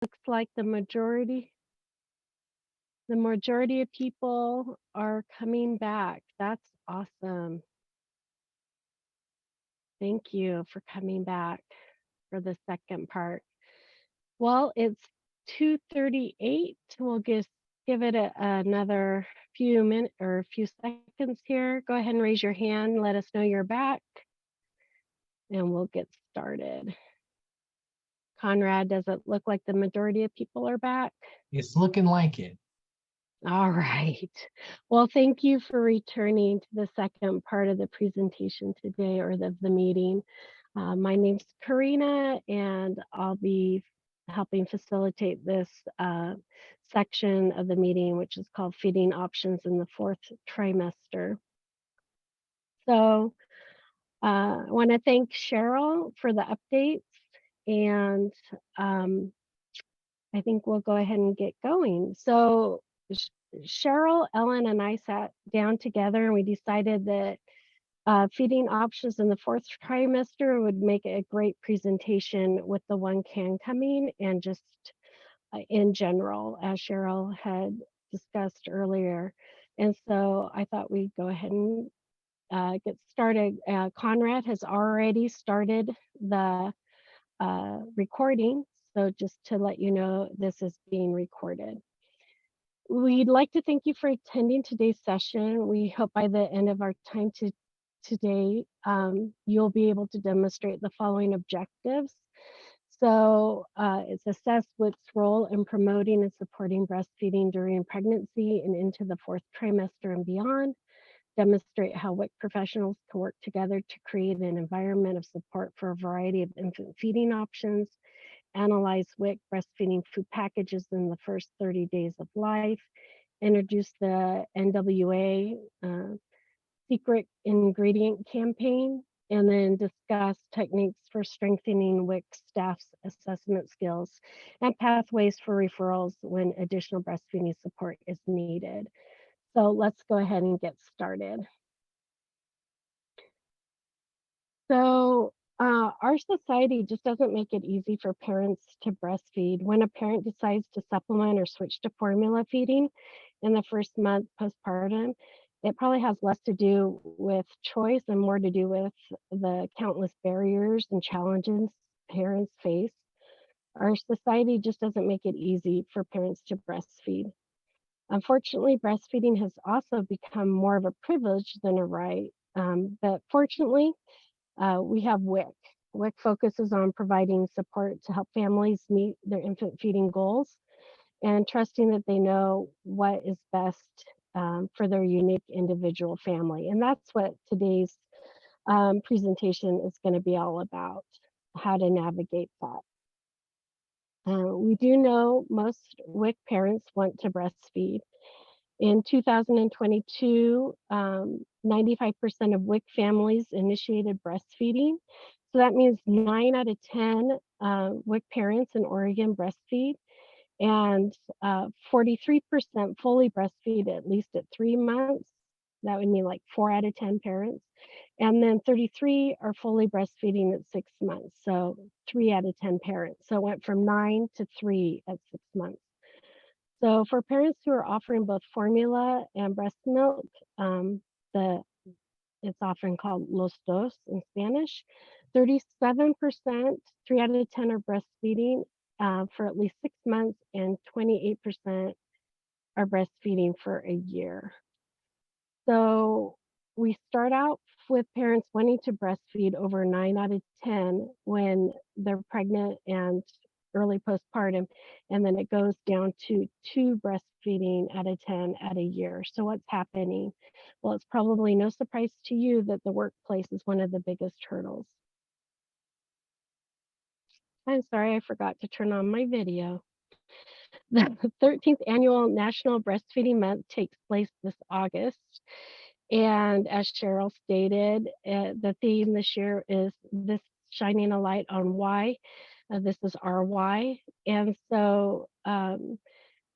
Looks like the majority of people are coming back. That's awesome. Thank you for coming back for the second part. Well, it's 2:38. We'll just give it another few minutes or a few seconds here. Go ahead and raise your hand. Let us know you're back, and we'll get started. Conrad, does it look like the majority of people are back? It's looking like it. All right. Well, thank you for returning to the second part of the presentation today or the meeting. My name's Karina, and I'll be helping facilitate this section of the meeting, which is called Feeding Options in the Fourth Trimester. So I want to thank Cheryl for the updates, and I think we'll go ahead and get going. So Cheryl, Ellen, and I sat down together and we decided that feeding options in the fourth trimester would make a great presentation with the one can coming and just in general, as Cheryl had discussed earlier. And so I thought we'd go ahead and get started. Conrad has already started the recording. So just to let you know, this is being recorded. We'd like to thank you for attending today's session. We hope by the end of our time today, you'll be able to demonstrate the following objectives. So it's assess WIC's role in promoting and supporting breastfeeding during pregnancy and into the fourth trimester and beyond. Demonstrate how WIC professionals can work together to create an environment of support for a variety of infant feeding options. Analyze WIC breastfeeding food packages in the first 30 days of life. Introduce the NWA secret ingredient campaign, and then discuss techniques for strengthening WIC staff's assessment skills and pathways for referrals when additional breastfeeding support is needed. So let's go ahead and get started. So our society just doesn't make it easy for parents to breastfeed. When a parent decides to supplement or switch to formula feeding in the first month postpartum, it probably has less to do with choice and more to do with the countless barriers and challenges parents face. Our society just doesn't make it easy for parents to breastfeed. Unfortunately, breastfeeding has also become more of a privilege than a right. But fortunately, we have WIC. WIC focuses on providing support to help families meet their infant feeding goals and trusting that they know what is best for their unique individual family. And that's what today's presentation is going to be all about, how to navigate that. We do know most WIC parents want to breastfeed. In 2022, 95% of WIC families initiated breastfeeding. So that means 9 out of 10 WIC parents in Oregon breastfeed, and 43% fully breastfeed at least at 3 months. That would mean like 4 out of 10 parents. And then 33 are fully breastfeeding at 6 months. So 3 out of 10 parents. So it went from 9 to 3 at 6 months. So for parents who are offering both formula and breast milk, the it's often called los dos in Spanish. 37%, 3 out of 10 are breastfeeding for at least 6 months, and 28% are breastfeeding for a year. So we start out with parents wanting to breastfeed over 9 out of 10 when they're pregnant and early postpartum, and then it goes down to 2 breastfeeding out of 10 at a year. So what's happening? Well, it's probably no surprise to you that the workplace is one of the biggest hurdles. I'm sorry, I forgot to turn on my video. The 13th annual National Breastfeeding Month takes place this August. And as Cheryl stated, the theme this year is this shining a light on why. This is RY. And so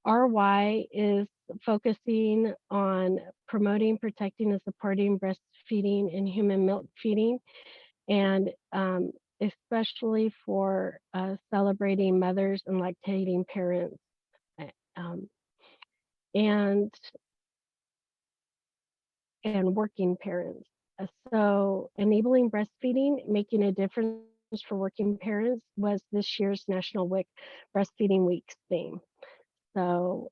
RY is focusing on promoting, protecting, and supporting breastfeeding and human milk feeding. And especially for celebrating mothers and lactating parents, uh, um, and and working parents. So, enabling breastfeeding, making a difference for working parents was this year's National WIC Breastfeeding Week's theme. So,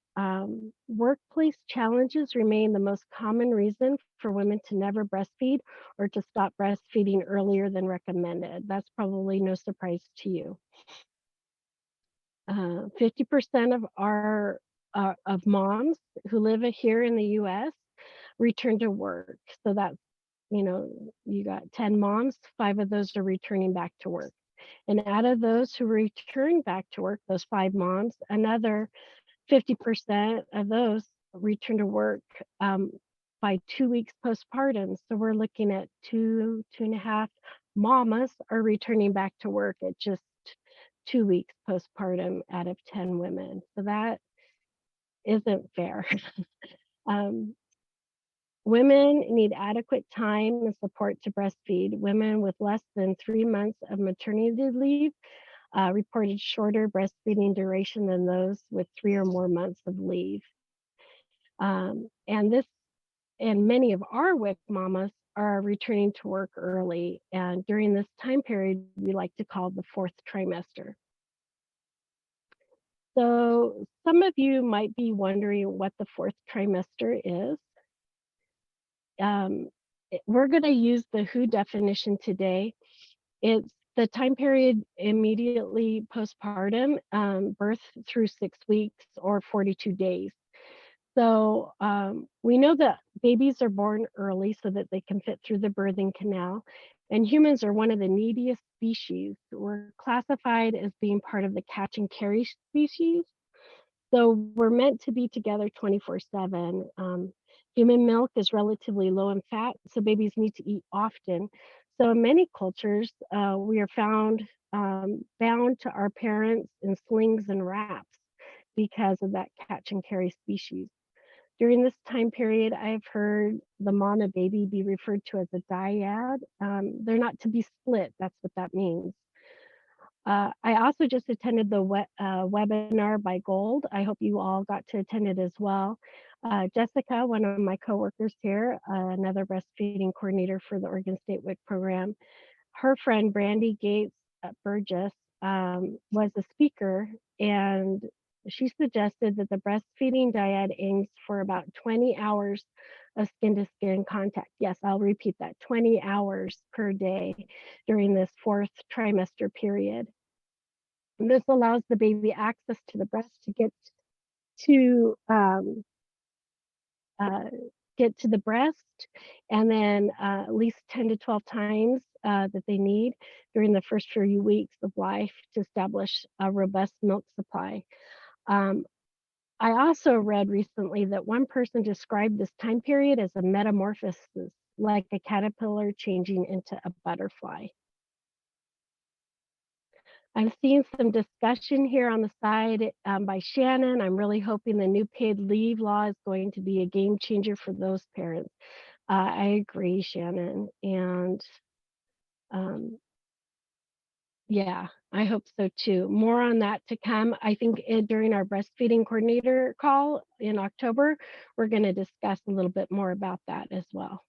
workplace challenges remain the most common reason for women to never breastfeed or to stop breastfeeding earlier than recommended. That's probably no surprise to you. 50% of our of moms who live here in the U.S. return to work. So that's, you got 10 moms, five of those are returning back to work. And out of those who return back to work, those five moms, another 50% of those return to work by 2 weeks postpartum. So we're looking at 2.5 mamas are returning back to work at just 2 weeks postpartum out of 10 women. So that isn't fair. um, Women need adequate time and support to breastfeed. Women with less than 3 months of maternity leave reported shorter breastfeeding duration than those with 3 or more months of leave. And this and many of our WIC mamas are returning to work early. And during this time period, we like to call the fourth trimester. So some of you might be wondering what the fourth trimester is. We're going to use the WHO definition today. It's the time period immediately postpartum, birth through 6 weeks or 42 days. So we know that babies are born early so that they can fit through the birthing canal. And humans are one of the neediest species. We're classified as being part of the catch and carry species. So we're meant to be together 24/7. Human milk is relatively low in fat, so babies need to eat often. So in many cultures, we are found bound to our parents in slings and wraps because of that catch and carry species. During this time period, I've heard the mom and baby be referred to as a dyad. They're not to be split. That's what that means. I also just attended the webinar by Gold. I hope you all got to attend it as well. Jessica, one of my coworkers here, another breastfeeding coordinator for the Oregon State WIC program, her friend Brandy Gates Burgess was a speaker, and she suggested that the breastfeeding diet aims for about 20 hours of skin to skin contact. Yes, I'll repeat that, 20 hours per day during this fourth trimester period. And this allows the baby access to the breast to to um, uh, get to the breast, and then at least 10 to 12 times that they need during the first few weeks of life to establish a robust milk supply. Um, I also read recently that one person described this time period as a metamorphosis, like a caterpillar changing into a butterfly. I'm seeing some discussion here on the side by Shannon. I'm really hoping the new paid leave law is going to be a game changer for those parents. I agree, Shannon. And um, yeah, I hope so too. More on that to come. I think during our breastfeeding coordinator call in October, we're going to discuss a little bit more about that as well.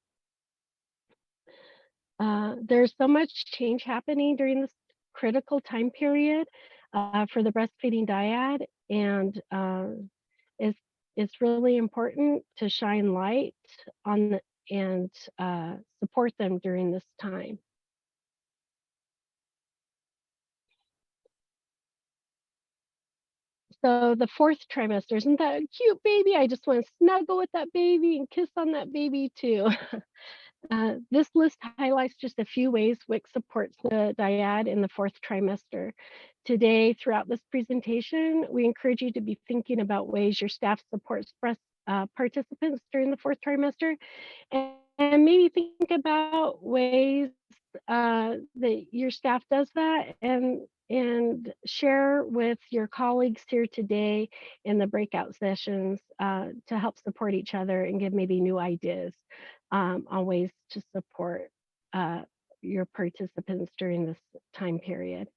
There's so much change happening during this critical time period for the breastfeeding dyad, and it's it's really important to shine light on and support them during this time. So the fourth trimester, isn't that a cute baby? I just want to snuggle with that baby and kiss on that baby too. This list highlights just a few ways WIC supports the dyad in the fourth trimester. Today, throughout this presentation, we encourage you to be thinking about ways your staff supports breast participants during the fourth trimester, and maybe think about ways that your staff does that, and share with your colleagues here today in the breakout sessions to help support each other and give maybe new ideas on ways to support your participants during this time period.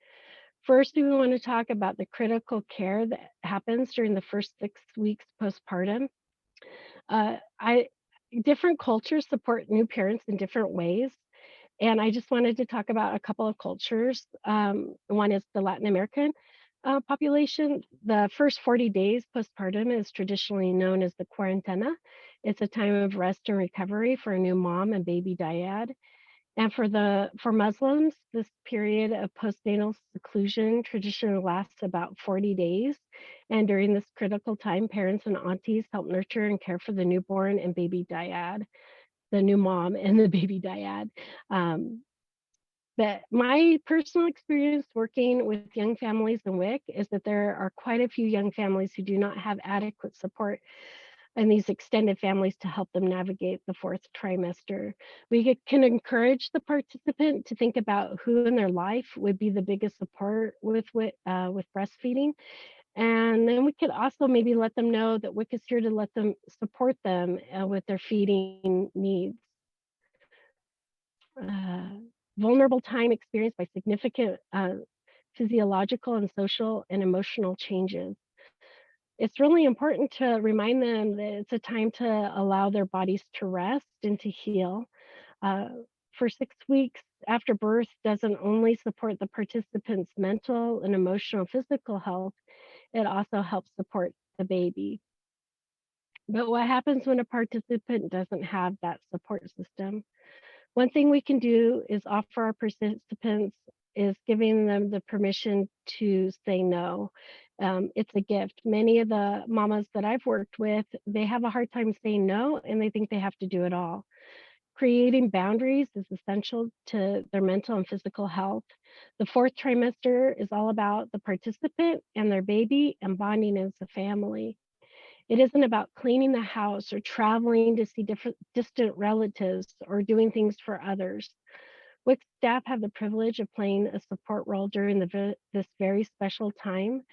First, we want to talk about the critical care that happens during the first 6 weeks postpartum. I Different cultures support new parents in different ways, and I just wanted to talk about a couple of cultures. One is the Latin American population. The first 40 days postpartum is traditionally known as the quarantena. It's a time of rest and recovery for a new mom and baby dyad. And for Muslims, this period of postnatal seclusion traditionally lasts about 40 days. And during this critical time, parents and aunties help nurture and care for the newborn and baby dyad, the new mom and the baby dyad. Um, but my personal experience working with young families in WIC is that there are quite a few young families who do not have adequate support and these extended families to help them navigate the fourth trimester. Can encourage the participant to think about who in their life would be the biggest support with breastfeeding. And then we could also maybe let them know that WIC is here to let them support them with their feeding needs. Uh, Vulnerable time experienced by significant physiological and social and emotional changes. It's really important to remind them that it's a time to allow their bodies to rest and to heal. Uh, for 6 weeks after birth doesn't only support the participant's mental and emotional physical health, it also helps support the baby. But what happens when a participant doesn't have that support system? One thing we can do is offer our participants is giving them the permission to say no. It's a gift. Many of the mamas that I've worked with, they have a hard time saying no and they think they have to do it all. Creating boundaries is essential to their mental and physical health. The fourth trimester is all about the participant and their baby and bonding as a family. It isn't about cleaning the house or traveling to see different distant relatives or doing things for others. WIC staff have the privilege of playing a support role during this very special time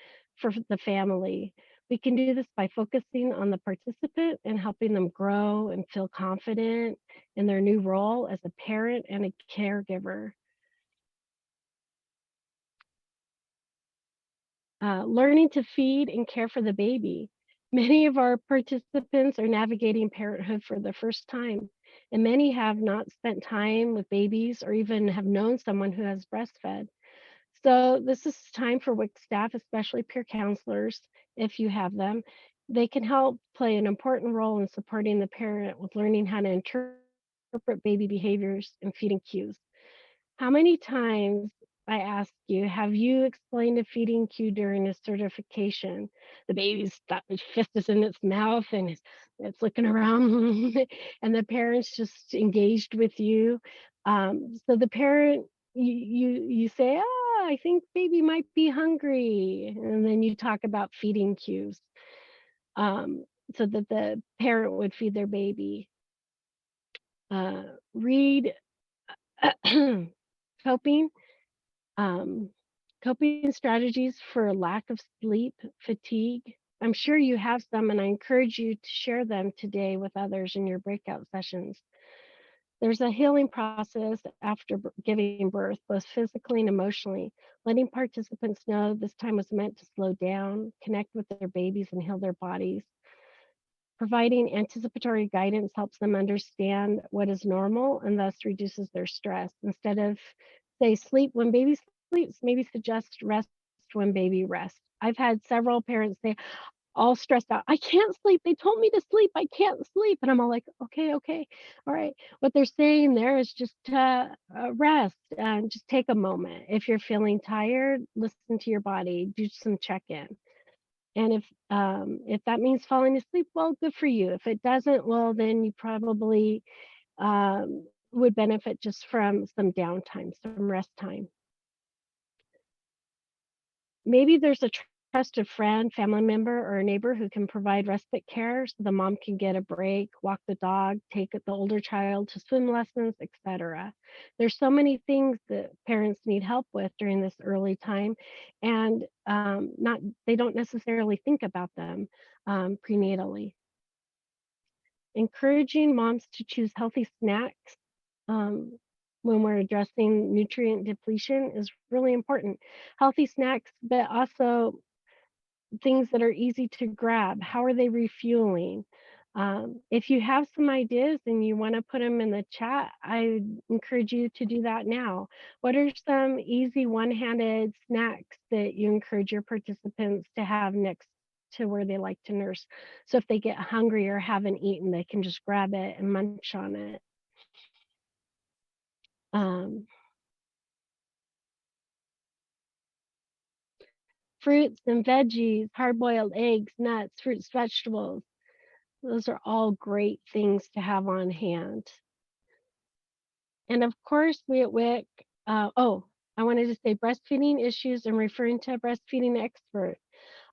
for the family. We can do this by focusing on the participant and helping them grow and feel confident in their new role as a parent and a caregiver. Learning to feed and care for the baby. Many of our participants are navigating parenthood for the first time, and many have not spent time with babies or even have known someone who has breastfed. So, this is time for WIC staff, especially peer counselors, if you have them. They can help play an important role in supporting the parent with learning how to interpret baby behaviors and feeding cues. How many times, I ask you, have you explained a feeding cue during a certification? The its fist is in its mouth and it's looking around, and the parent's just engaged with you. So the parent, you say, "Ah, I think baby might be hungry," and then you talk about feeding cues, so that the parent would feed their baby. Read coping Um, coping strategies for lack of sleep, fatigue. I'm sure you have some, and I encourage you to share them today with others in your breakout sessions. There's a healing process after giving birth, both physically and emotionally. Letting participants know this time was meant to slow down, connect with their babies, and heal their bodies. Providing anticipatory guidance helps them understand what is normal and thus reduces their stress. Instead of, say, sleep when baby sleeps, maybe suggest rest when baby rests. I've had several parents say, all stressed out, I can't sleep. They told me to sleep. I can't sleep. And I'm all like, okay, okay. All right. What they're saying there is just rest and just take a moment. If you're feeling tired, listen to your body, do some check in. And if that means falling asleep, well, good for you. If it doesn't, well, then you probably would benefit just from some downtime, some rest time. Maybe there's a trusted friend, family member, or a neighbor who can provide respite care so the mom can get a break, walk the dog, take the older child to swim lessons, etc. There's so many things that parents need help with during this early time, and not they don't necessarily think about them prenatally. Encouraging moms to choose healthy snacks. Um, when we're addressing nutrient depletion is really important. Healthy snacks, but also things that are easy to grab. How are they refueling? If you have some ideas and you want to put them in the chat, I encourage you to do that now. What are some easy one handed snacks that you encourage your participants to have next to where they like to nurse? So if they get hungry or haven't eaten, they can just grab it and munch on it. Um, Fruits and veggies, hard boiled eggs, nuts, fruits, vegetables. Those are all great things to have on hand. And of course, we at WIC, I wanted to say breastfeeding issues and referring to a breastfeeding expert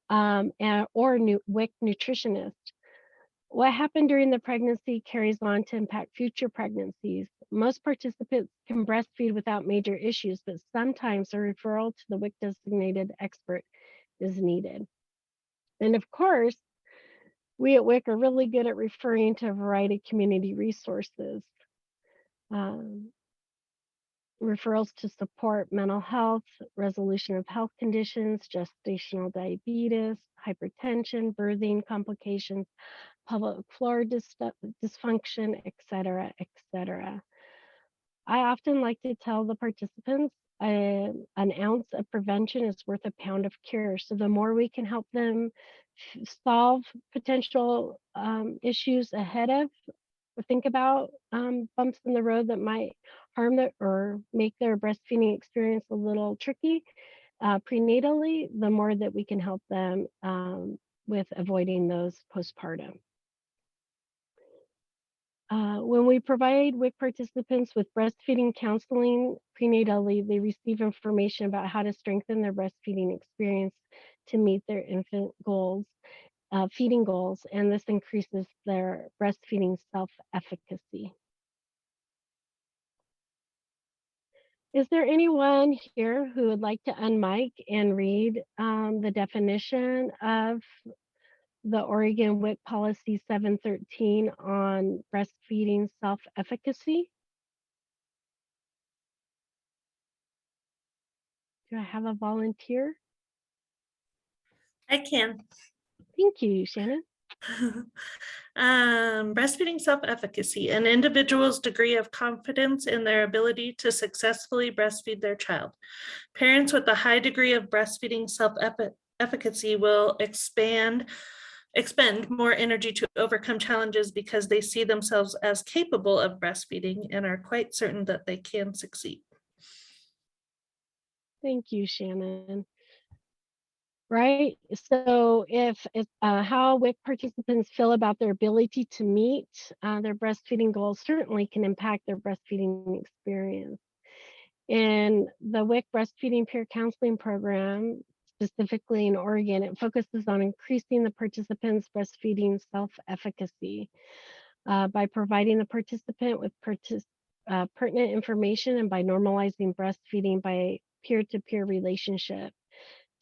or WIC nutritionist. What happened during the pregnancy carries on to impact future pregnancies. Most participants can breastfeed without major issues, but sometimes a referral to the WIC designated expert is needed. And of course, we at WIC are really good at referring to a variety of community resources. Um, Referrals to support mental health, resolution of health conditions, gestational diabetes, hypertension, birthing complications, pelvic floor dysfunction, etc., etc. I often like to tell the participants an ounce of prevention is worth a pound of cure. So the more we can help them solve potential issues ahead of or think about bumps in the road that might harm their or make their breastfeeding experience a little tricky prenatally, the more that we can help them with avoiding those postpartum. When we provide WIC participants with breastfeeding counseling prenatally, they receive information about how to strengthen their breastfeeding experience to meet their infant goals, feeding goals, and this increases their breastfeeding self efficacy. Is there anyone here who would like to unmic and read the definition of the Oregon WIC Policy 713 on breastfeeding self-efficacy? Do I have a volunteer? I can. Thank you, Shannon. Breastfeeding self-efficacy, an individual's degree of confidence in their ability to successfully breastfeed their child. Parents with a high degree of breastfeeding self-efficacy will expend more energy to overcome challenges because they see themselves as capable of breastfeeding and are quite certain that they can succeed. Thank you, Shannon. Right? So if how WIC participants feel about their ability to meet their breastfeeding goals certainly can impact their breastfeeding experience. In the WIC breastfeeding peer counseling program, specifically in Oregon, it focuses on increasing the participants' breastfeeding self-efficacy by providing the participant with pertinent information and by normalizing breastfeeding by peer-to-peer relationship.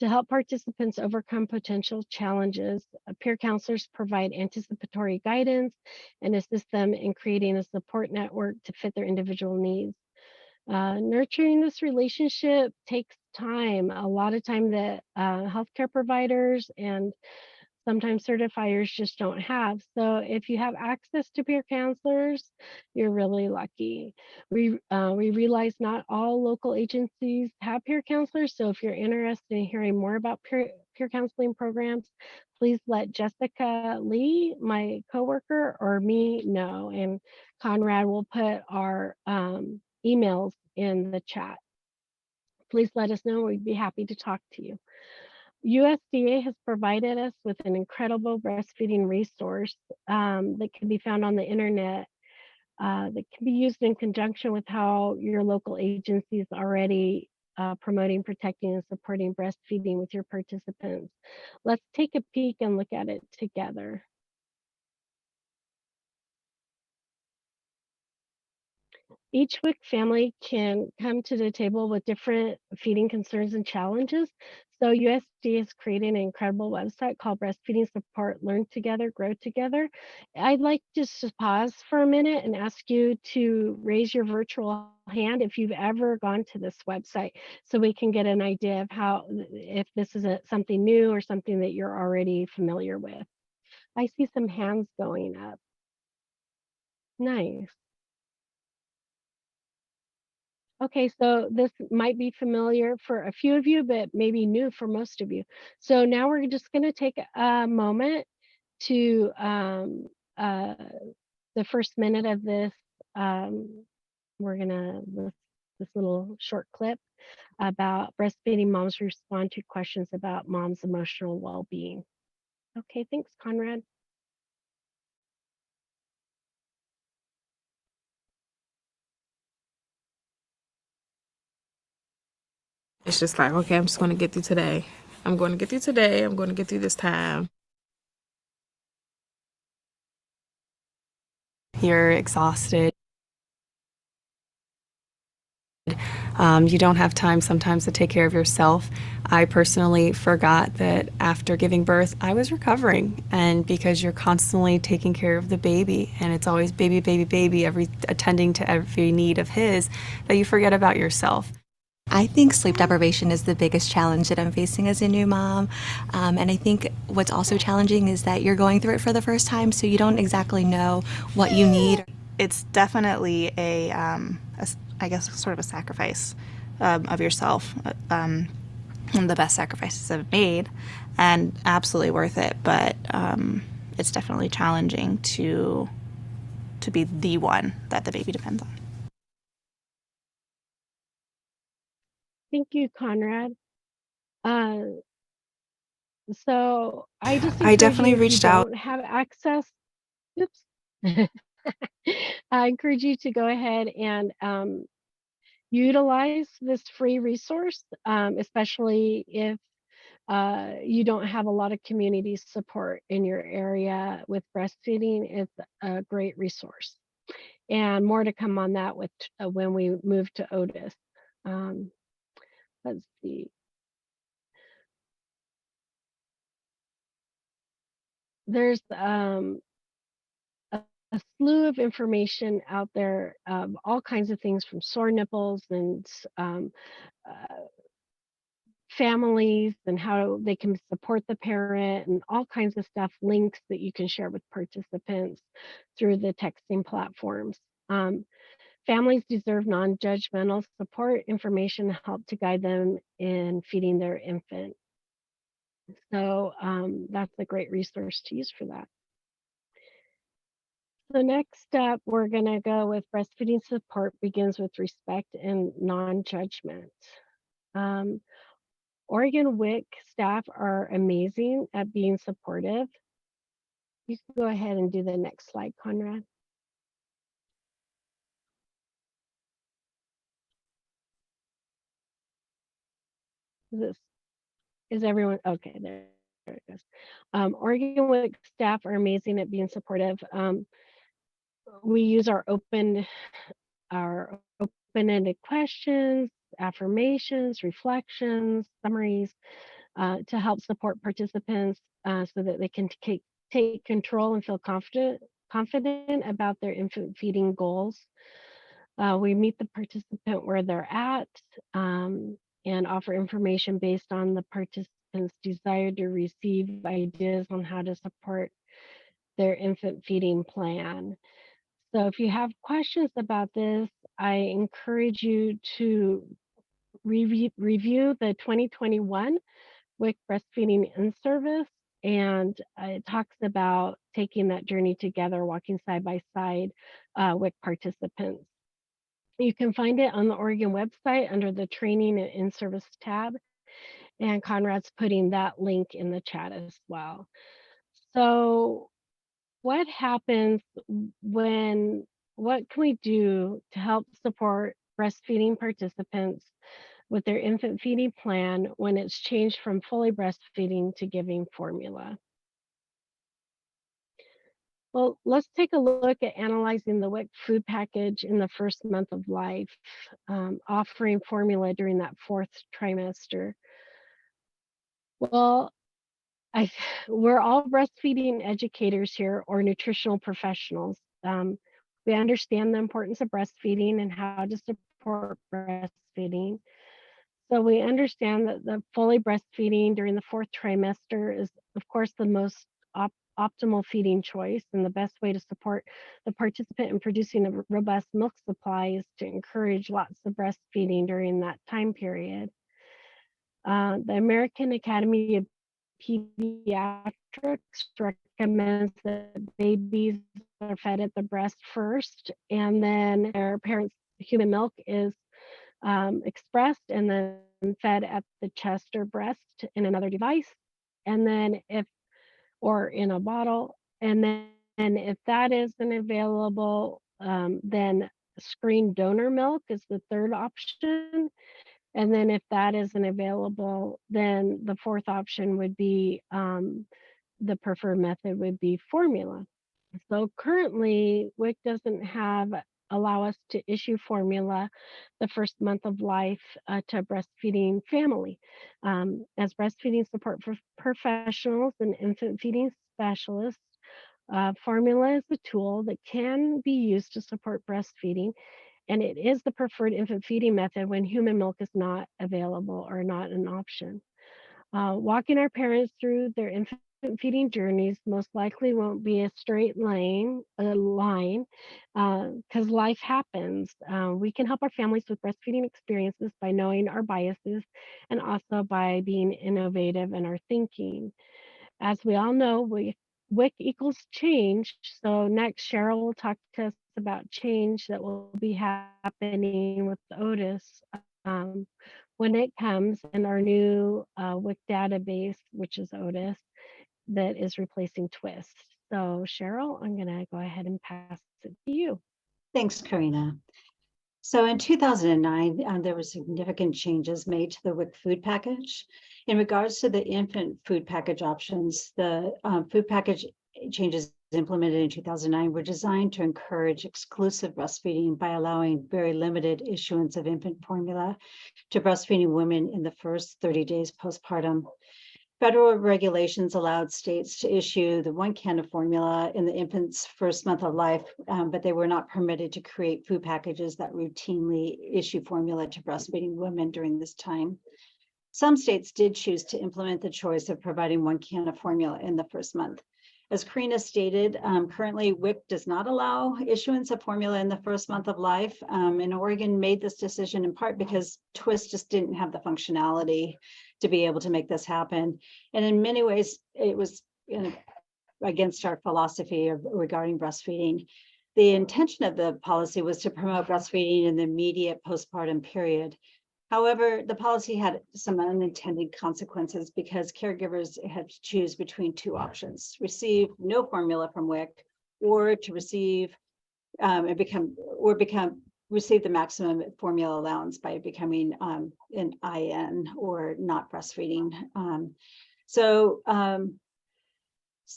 To help participants overcome potential challenges, peer counselors provide anticipatory guidance and assist them in creating a support network to fit their individual needs. Nurturing this relationship takes time, a lot of time that healthcare providers and sometimes certifiers just don't have. So if you have access to peer counselors, you're really lucky. We realize not all local agencies have peer counselors. So if you're interested in hearing more about peer counseling programs, please let Jessica Lee, my coworker, or me know. And Conrad will put our emails in the chat. Please let us know. We'd be happy to talk to you. USDA has provided us with an incredible breastfeeding resource that can be found on the internet that can be used in conjunction with how your local agency is already promoting, protecting, and supporting breastfeeding with your participants. Let's take a peek and look at it together. Each WIC family can come to the table with different feeding concerns and challenges. So USD has created an incredible website called Breastfeeding Support Learn Together, Grow Together. I'd like just to pause for a minute and ask you to raise your virtual hand if you've ever gone to this website so we can get an idea of how, if this is something new or something that you're already familiar with. I see some hands going up. Nice. Okay, so this might be familiar for a few of you, but maybe new for most of you. So now we're just going to take a moment to the first minute of this. We're going to this little short clip about breastfeeding moms respond to questions about mom's emotional well-being. Okay, thanks, Conrad. It's just like, okay, I'm just going to get through today. I'm going to get through today. I'm going to get through this time. You're exhausted. You don't have time sometimes to take care of yourself. I personally forgot that after giving birth, I was recovering. And because you're constantly taking care of the baby, and it's always baby, baby, baby, attending to every need of his, that you forget about yourself. I think sleep deprivation is the biggest challenge that I'm facing as a new mom. And I think what's also challenging is that you're going through it for the first time, so you don't exactly know what you need. It's definitely I guess, sort of a sacrifice of yourself. One of the best sacrifices I've made, and absolutely worth it. But it's definitely challenging to be the one that the baby depends on. Thank you, Conrad. So I just I encourage definitely you, if you reached out. don't have access, oops. I encourage you to go ahead and utilize this free resource, especially if you don't have a lot of community support in your area with breastfeeding. It's a great resource. And more to come on that with when we move to Otis. Let's see. There's a slew of information out there, all kinds of things from sore nipples and uh, families and how they can support the parent and all kinds of stuff, links that you can share with participants through the texting platforms. Families deserve non-judgmental support, information help to guide them in feeding their infant. So that's a great resource to use for that. So next up, we're going to go with breastfeeding support begins with respect and non-judgment. Oregon WIC staff are amazing at being supportive. You can go ahead and do the next slide, Conrad. Is everyone okay? There it goes. Oregon WIC staff are amazing at being supportive. We use our open-ended questions, affirmations, reflections, summaries to help support participants so that they can take control and feel confident about their infant feeding goals. We meet the participant where they're at and offer information based on the participant's desire to receive ideas on how to support their infant feeding plan. So if you have questions about this, I encourage you to review the 2021 WIC breastfeeding in service, and it talks about taking that journey together, walking side by side with participants. You can find it on the Oregon website under the training and in-service tab, and Conrad's putting that link in the chat as well. So what happens what can we do to help support breastfeeding participants with their infant feeding plan when it's changed from fully breastfeeding to giving formula? Well, let's take a look at analyzing the WIC food package in the first month of life, offering formula during that fourth trimester. Well, I we're all breastfeeding educators here or nutritional professionals. We understand the importance of breastfeeding and how to support breastfeeding. So we understand that the fully breastfeeding during the fourth trimester is, of course, the most optimal feeding choice, and the best way to support the participant in producing a robust milk supply is to encourage lots of breastfeeding during that time period. The American Academy of Pediatrics recommends that babies are fed at the breast first, and then their parents' human milk is expressed and then fed at the chest or breast in another device, and then if or in a bottle, and then if that isn't available, then screened donor milk is the third option. And then if that isn't available, then the fourth option would be the preferred method would be formula. So currently, WIC doesn't allow us to issue formula the first month of life to a breastfeeding family. As breastfeeding support for professionals and infant feeding specialists, formula is a tool that can be used to support breastfeeding, and it is the preferred infant feeding method when human milk is not available or not an option. Walking our parents through their infant feeding journeys most likely won't be a straight line, because life happens. We can help our families with breastfeeding experiences by knowing our biases and also by being innovative in our thinking. As we all know, WIC equals change. So next, Cheryl will talk to us about change that will be happening with Otis um, when it comes in our new WIC database, which is Otis, that is replacing Twist. So Cheryl, I'm going to go ahead and pass it to you. Thanks, Karina. So in 2009, there were significant changes made to the WIC food package. In regards to the infant food package options, the food package changes implemented in 2009 were designed to encourage exclusive breastfeeding by allowing very limited issuance of infant formula to breastfeeding women in the first 30 days postpartum. Federal regulations allowed states to issue the 1 can of formula in the infant's first month of life, but they were not permitted to create food packages that routinely issue formula to breastfeeding women during this time. Some states did choose to implement the choice of providing 1 can of formula in the first month. As Karina stated, currently WIC does not allow issuance of formula in the first month of life, and Oregon made this decision in part because Twist just didn't have the functionality to be able to make this happen. And in many ways, it was against our philosophy regarding breastfeeding. The intention of the policy was to promote breastfeeding in the immediate postpartum period. However, the policy had some unintended consequences because caregivers had to choose between two options: receive no formula from WIC, or to receive receive the maximum formula allowance by becoming an IN or not breastfeeding. So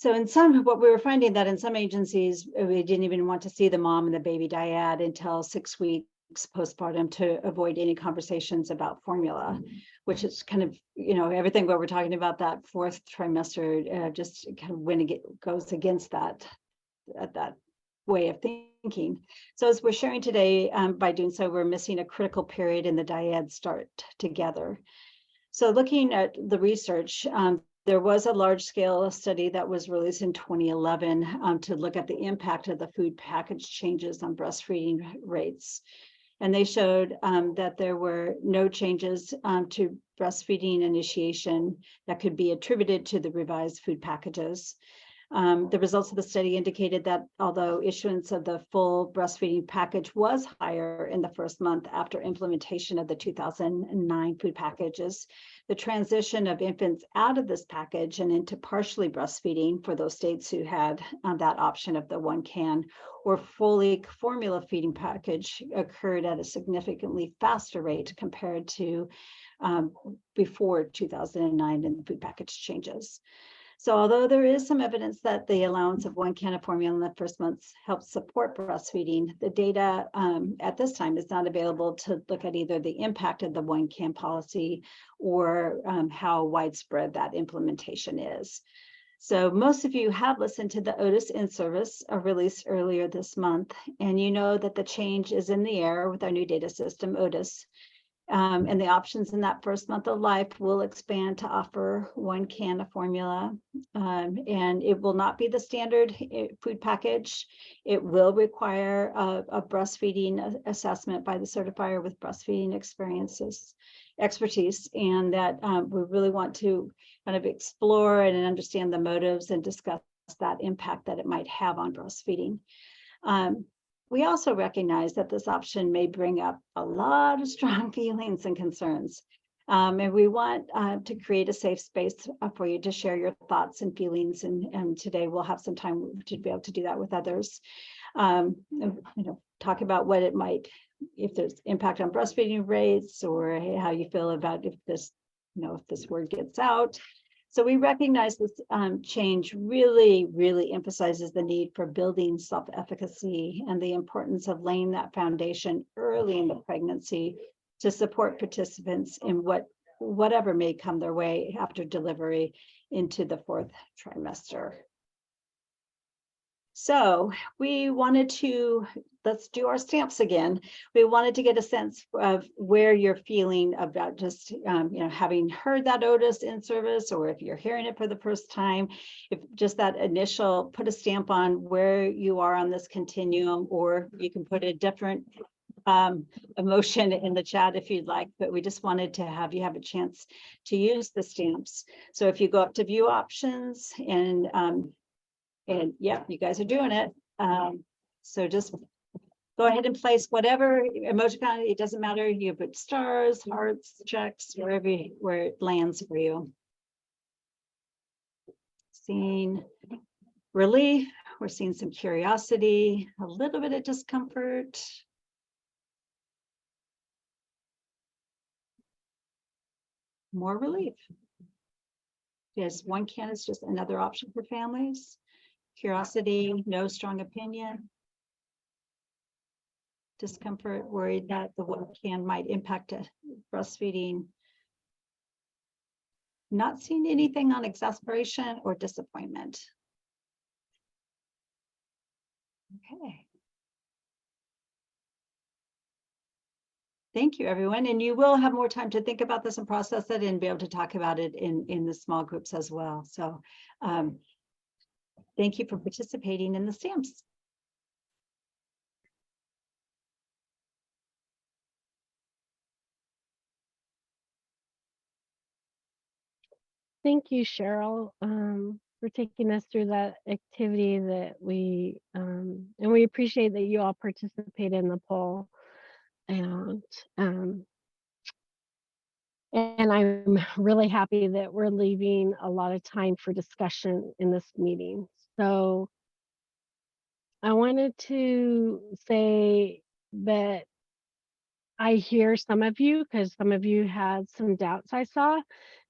in some, what we were finding that in some agencies, we didn't even want to see the mom and the baby dyad until 6 weeks postpartum to avoid any conversations about formula, which is kind of, everything what we're talking about that fourth trimester just kind of when it goes against that way of thinking. So as we're sharing today, by doing so, we're missing a critical period in the dyad start together. So looking at the research, there was a large-scale study that was released in 2011 to look at the impact of the food package changes on breastfeeding rates. And they showed that there were no changes to breastfeeding initiation that could be attributed to the revised food packages. The results of the study indicated that although issuance of the full breastfeeding package was higher in the first month after implementation of the 2009 food packages, the transition of infants out of this package and into partially breastfeeding for those states who had that option of the 1 can or fully formula feeding package occurred at a significantly faster rate compared to before 2009 and the food package changes. So although there is some evidence that the allowance of 1 can of formula in the first months helps support breastfeeding, the data at this time is not available to look at either the impact of the 1 can policy or how widespread that implementation is. So most of you have listened to the Otis in-service release earlier this month, and you know that the change is in the air with our new data system, Otis. And the options in that first month of life will expand to offer 1 can of formula. And it will not be the standard food package. It will require a breastfeeding assessment by the certifier with breastfeeding expertise. And that we really want to kind of explore and understand the motives and discuss that impact that it might have on breastfeeding. We also recognize that this option may bring up a lot of strong feelings and concerns. And we want to create a safe space for you to share your thoughts and feelings. And today we'll have some time to be able to do that with others. Talk about what it might, if there's impact on breastfeeding rates, or how you feel about if this word gets out. So we recognize this change really emphasizes the need for building self-efficacy and the importance of laying that foundation early in the pregnancy to support participants in whatever may come their way after delivery into the 4th trimester. So we wanted to, let's do our stamps again. We wanted to get a sense of where you're feeling about just, having heard that Otis in service, or if you're hearing it for the first time, if just that initial, put a stamp on where you are on this continuum, or you can put a different emotion in the chat if you'd like, but we just wanted to have you have a chance to use the stamps. So if you go up to view options and yeah, you guys are doing it. So just go ahead and place whatever emoticon, it doesn't matter. You put stars, hearts, checks, where it lands for you. Seeing relief, we're seeing some curiosity, a little bit of discomfort. More relief. Yes, 1 can is just another option for families. Curiosity, no strong opinion. Discomfort, worried that the 1 can might impact breastfeeding. Not seeing anything on exasperation or disappointment. Okay. Thank you, everyone. And you will have more time to think about this and process it and be able to talk about it in the small groups as well. So thank you for participating in the stamps. Thank you, Cheryl, for taking us through that activity that and we appreciate that you all participated in the poll. And I'm really happy that we're leaving a lot of time for discussion in this meeting. So I wanted to say that I hear some of you, because some of you had some doubts I saw,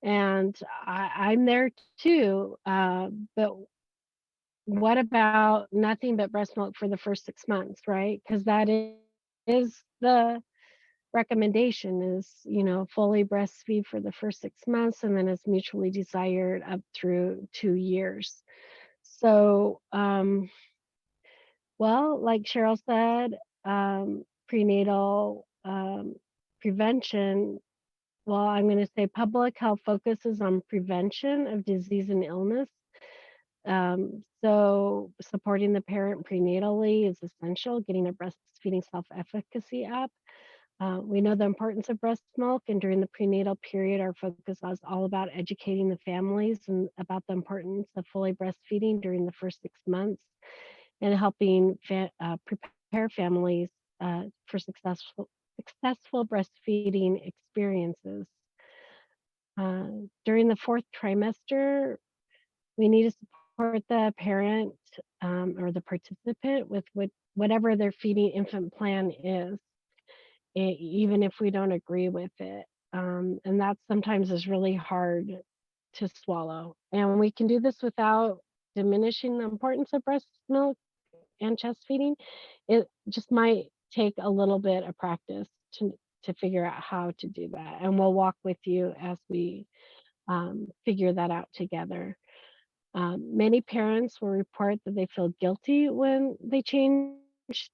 and I'm there too. But what about nothing but breast milk for the first 6 months, right? Because that is the recommendation is, fully breastfeed for the first 6 months, and then it's mutually desired up through 2 years. So, well, like Cheryl said, prenatal prevention, well, I'm going to say public health focuses on prevention of disease and illness. So supporting the parent prenatally is essential. Getting a breastfeeding self-efficacy app. We know the importance of breast milk, and during the prenatal period, our focus is all about educating the families and about the importance of fully breastfeeding during the first 6 months, and helping prepare families for successful breastfeeding experiences. During the 4th trimester, we need to support the parent or the participant with whatever their feeding infant plan is, even if we don't agree with it. And that sometimes is really hard to swallow. And we can do this without diminishing the importance of breast milk and chest feeding. It just might take a little bit of practice to figure out how to do that. And we'll walk with you as we figure that out together. Many parents will report that they feel guilty when they change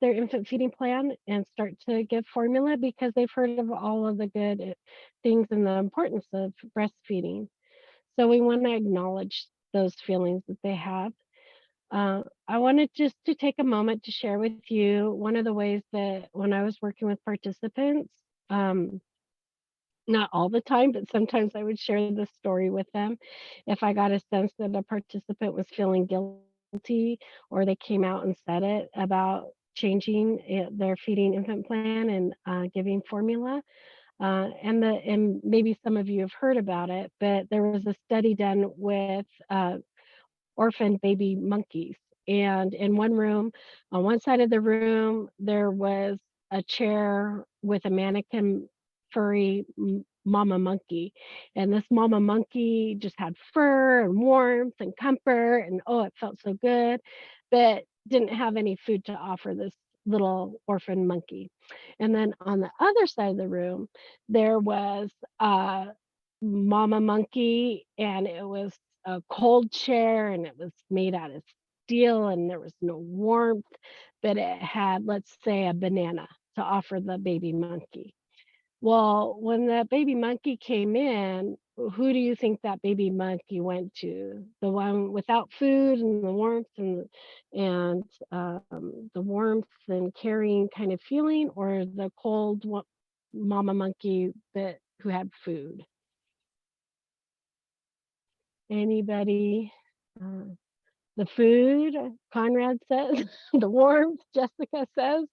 their infant feeding plan and start to give formula because they've heard of all of the good things and the importance of breastfeeding. So we want to acknowledge those feelings that they have. I wanted just to take a moment to share with you one of the ways that when I was working with participants, not all the time, but sometimes I would share this story with them if I got a sense that a participant was feeling guilty or they came out and said it about changing their feeding infant plan and giving formula. And maybe some of you have heard about it, but there was a study done with orphan baby monkeys. And in one room, on one side of the room, there was a chair with a mannequin furry mama monkey. And this mama monkey just had fur and warmth and comfort. And oh, it felt so good, but didn't have any food to offer this little orphan monkey. And then on the other side of the room, there was mama monkey, and it was a cold chair, and it was made out of steel, and there was no warmth, but it had, let's say, a banana to offer the baby monkey. Well, when that baby monkey came in, who do you think that baby monkey went to? The one without food and the warmth and the warmth and caring kind of feeling, or the cold mama monkey that who had food? Anybody? Uh, the food, Conrad says, the warmth, Jessica says.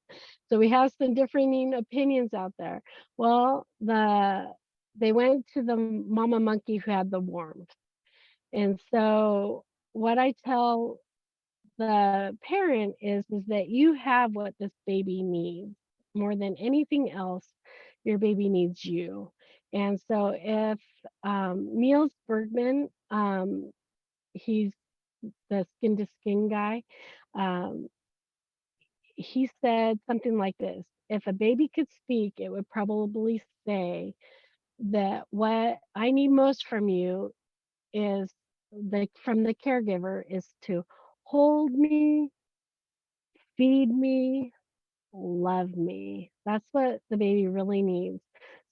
So we have some differing opinions out there. Well, they went to the mama monkey who had the warmth. And so what I tell the parent is that you have what this baby needs more than anything else. Your baby needs you. And so if Niels Bergman, he's the skin to skin guy, um, he said something like this: if a baby could speak, it would probably say that what I need most from you is from the caregiver is to hold me, feed me, love me. That's what the baby really needs.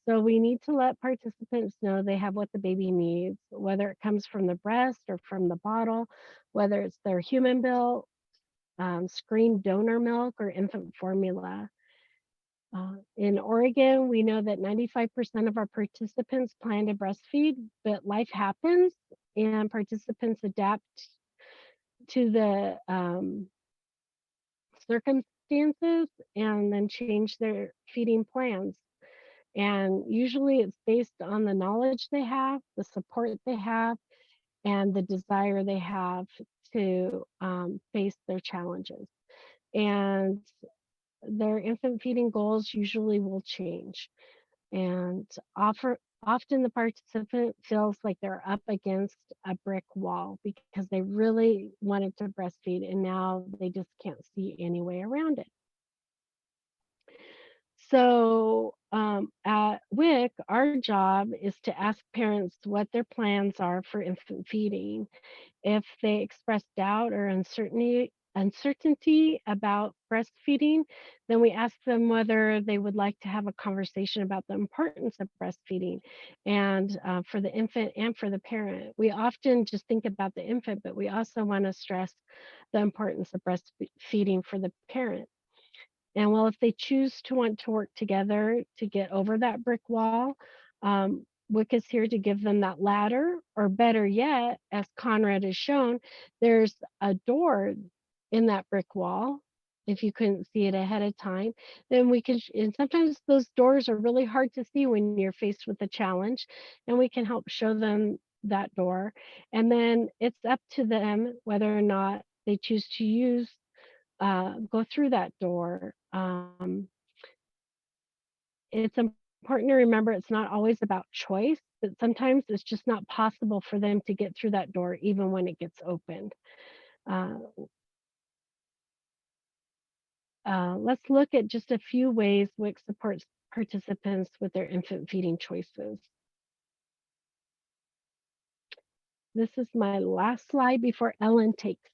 So we need to let participants know they have what the baby needs, whether it comes from the breast or from the bottle, whether it's their human milk, screen donor milk, or infant formula. In Oregon, we know that 95% of our participants plan to breastfeed, but life happens and participants adapt to the circumstances and then change their feeding plans. And usually it's based on the knowledge they have, the support they have, and the desire they have to face their challenges. And their infant feeding goals usually will change. And often the participant feels like they're up against a brick wall because they really wanted to breastfeed and now they just can't see any way around it. So at WIC, our job is to ask parents what their plans are for infant feeding. If they express doubt or uncertainty about breastfeeding, then we ask them whether they would like to have a conversation about the importance of breastfeeding and for the infant and for the parent. We often just think about the infant, but we also want to stress the importance of breastfeeding for the parent. And well, if they choose to want to work together to get over that brick wall, WIC is here to give them that ladder, or better yet, as Conrad has shown, there's a door in that brick wall. If you couldn't see it ahead of time, then we can, and sometimes those doors are really hard to see when you're faced with a challenge, and we can help show them that door. And then it's up to them whether or not they choose to go through that door. It's important to remember it's not always about choice, but sometimes it's just not possible for them to get through that door even when it gets opened. Let's look at just a few ways WIC supports participants with their infant feeding choices. This is my last slide before Ellen takes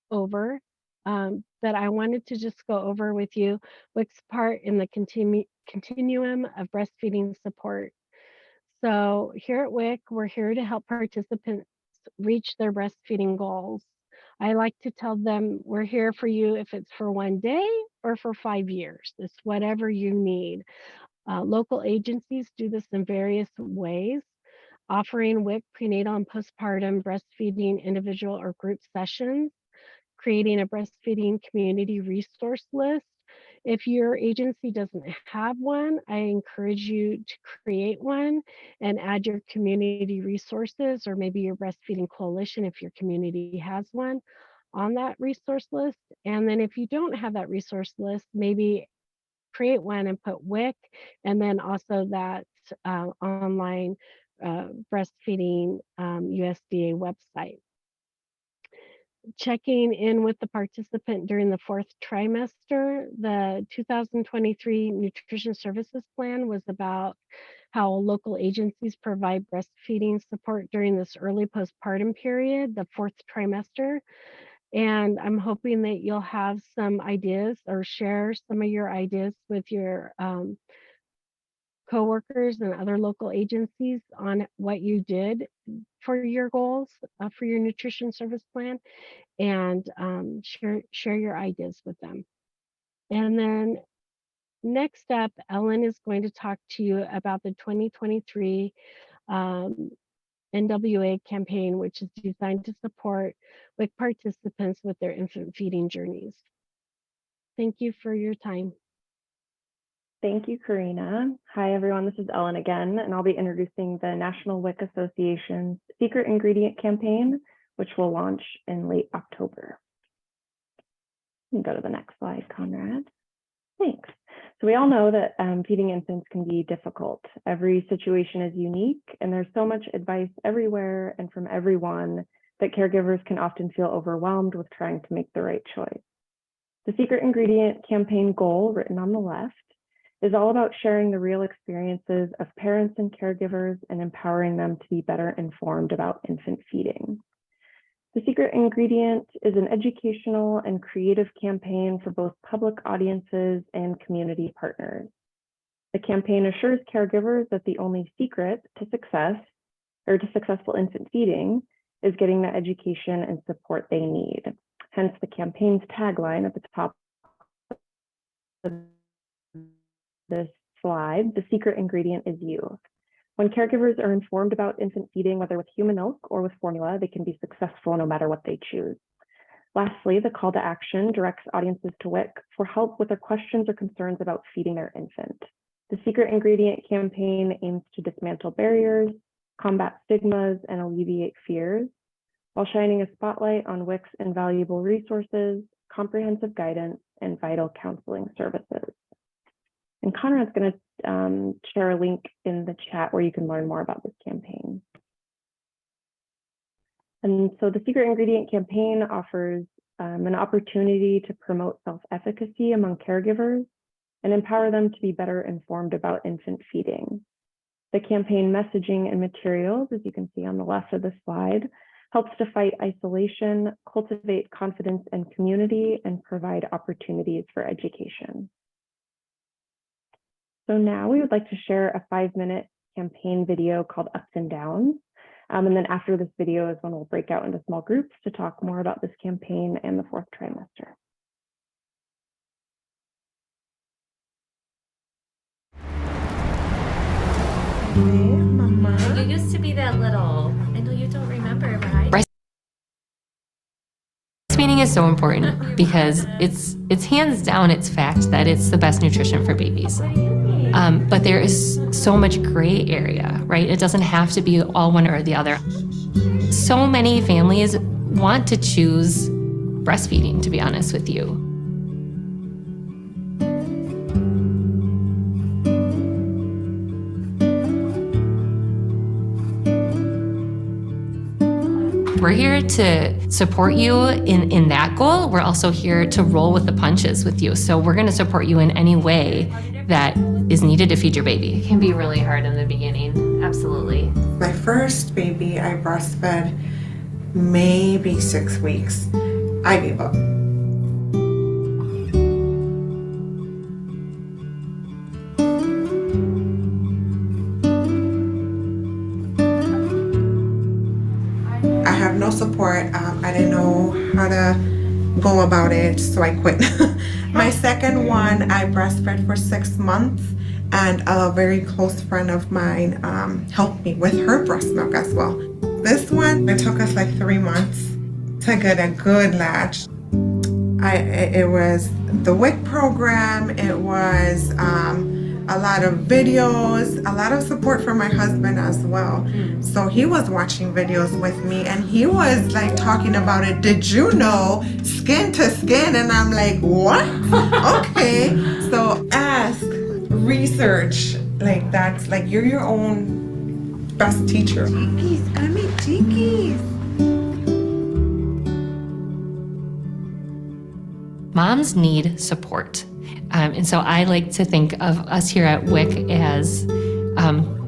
over, that I wanted to just go over with you WIC's part in the continuum of breastfeeding support. So here at WIC, we're here to help participants reach their breastfeeding goals. I like to tell them we're here for you if it's for one day or for 5 years. It's whatever you need. Local agencies do this in various ways, offering WIC prenatal and postpartum breastfeeding individual or group sessions, creating a breastfeeding community resource list. If your agency doesn't have one, I encourage you to create one and add your community resources, or maybe your breastfeeding coalition if your community has one, on that resource list. And then if you don't have that resource list, maybe create one and put WIC, and then also that online breastfeeding USDA website. Checking in with the participant during the 4th trimester, the 2023 Nutrition Services Plan was about how local agencies provide breastfeeding support during this early postpartum period, the 4th trimester. And I'm hoping that you'll have some ideas or share some of your ideas with your coworkers and other local agencies on what you did for your goals for your nutrition service plan, and share your ideas with them. And then next up, Ellen is going to talk to you about the 2023 NWA campaign, which is designed to support WIC participants with their infant feeding journeys. Thank you for your time. Thank you, Karina. Hi, everyone. This is Ellen again, and I'll be introducing the National WIC Association's Secret Ingredient campaign, which will launch in late October. You can go to the next slide, Conrad. Thanks. So we all know that feeding infants can be difficult. Every situation is unique, and there's so much advice everywhere and from everyone that caregivers can often feel overwhelmed with trying to make the right choice. The Secret Ingredient campaign goal, written on the left, is all about sharing the real experiences of parents and caregivers and empowering them to be better informed about infant feeding. The Secret Ingredient is an educational and creative campaign for both public audiences and community partners. The campaign assures caregivers that the only secret to success, or to successful infant feeding, is getting the education and support they need. Hence the campaign's tagline at the top of this slide, the secret ingredient is you. When caregivers are informed about infant feeding, whether with human milk or with formula, they can be successful no matter what they choose. Lastly, the call to action directs audiences to WIC for help with their questions or concerns about feeding their infant. The Secret Ingredient campaign aims to dismantle barriers, combat stigmas, and alleviate fears, while shining a spotlight on WIC's invaluable resources, comprehensive guidance, and vital counseling services. And Conrad's going to share a link in the chat where you can learn more about this campaign. And so the Secret Ingredient campaign offers an opportunity to promote self-efficacy among caregivers and empower them to be better informed about infant feeding. The campaign messaging and materials, as you can see on the left of the slide, helps to fight isolation, cultivate confidence and community, and provide opportunities for education. So now we would like to share a 5-minute campaign video called Ups and Downs. And then after this video is when we'll break out into small groups to talk more about this campaign and the 4th trimester. Hey, Mama. You used to be that little. I know you don't remember, but I. Breastfeeding is so important because it's hands down, it's fact that it's the best nutrition for babies. But there is so much gray area, right? It doesn't have to be all one or the other. So many families want to choose breastfeeding, to be honest with you. We're here to support you in that goal. We're also here to roll with the punches with you. So we're going to support you in any way that is needed to feed your baby. It can be really hard in the beginning, absolutely. My first baby, I breastfed maybe 6 weeks. I gave up. I have no support. I didn't know how to go about it, so I quit. My second one, I breastfed for 6 months, and a very close friend of mine helped me with her breast milk as well. This one, it took us like 3 months to get a good latch. It was the WIC program, it was a lot of videos, a lot of support from my husband as well. So he was watching videos with me and he was like talking about it. Did you know skin to skin? And I'm like, what? Okay. So ask, research, like that's like you're your own best teacher. Chiquis, gotta make chiquis. Moms need support. And so I like to think of us here at WIC as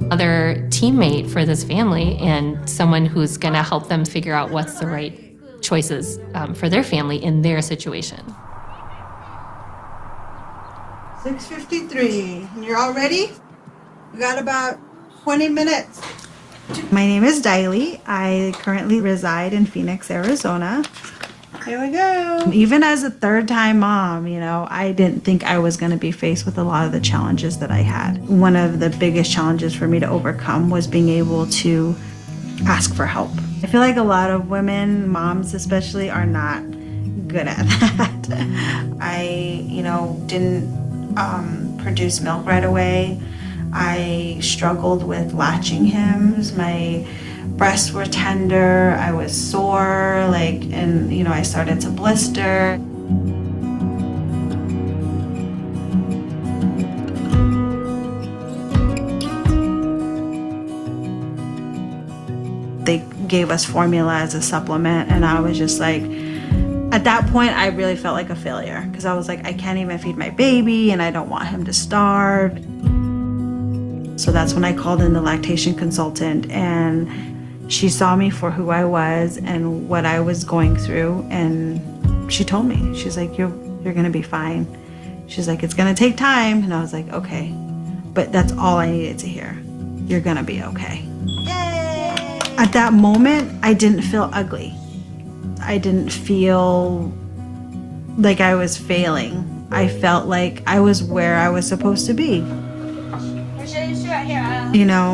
other teammate for this family and someone who's going to help them figure out what's the right choices for their family in their situation. 6:53, and you're all ready? We got about 20 minutes. My name is Diley. I currently reside in Phoenix, Arizona. Here we go. Even as a third-time mom, you know, I didn't think I was going to be faced with a lot of the challenges that I had. One of the biggest challenges for me to overcome was being able to ask for help. I feel like a lot of women, moms especially, are not good at that. I, didn't produce milk right away. I struggled with latching him. My breasts were tender, I was sore, and I started to blister. They gave us formula as a supplement, and I was just like, at that point, I really felt like a failure because I was like, I can't even feed my baby and I don't want him to starve. So that's when I called in the lactation consultant, and she saw me for who I was and what I was going through, and she told me, she's like, you're gonna be fine. She's like, it's gonna take time. And I was like, okay. But that's all I needed to hear. You're gonna be okay. Yay! At that moment, I didn't feel ugly. I didn't feel like I was failing. I felt like I was where I was supposed to be.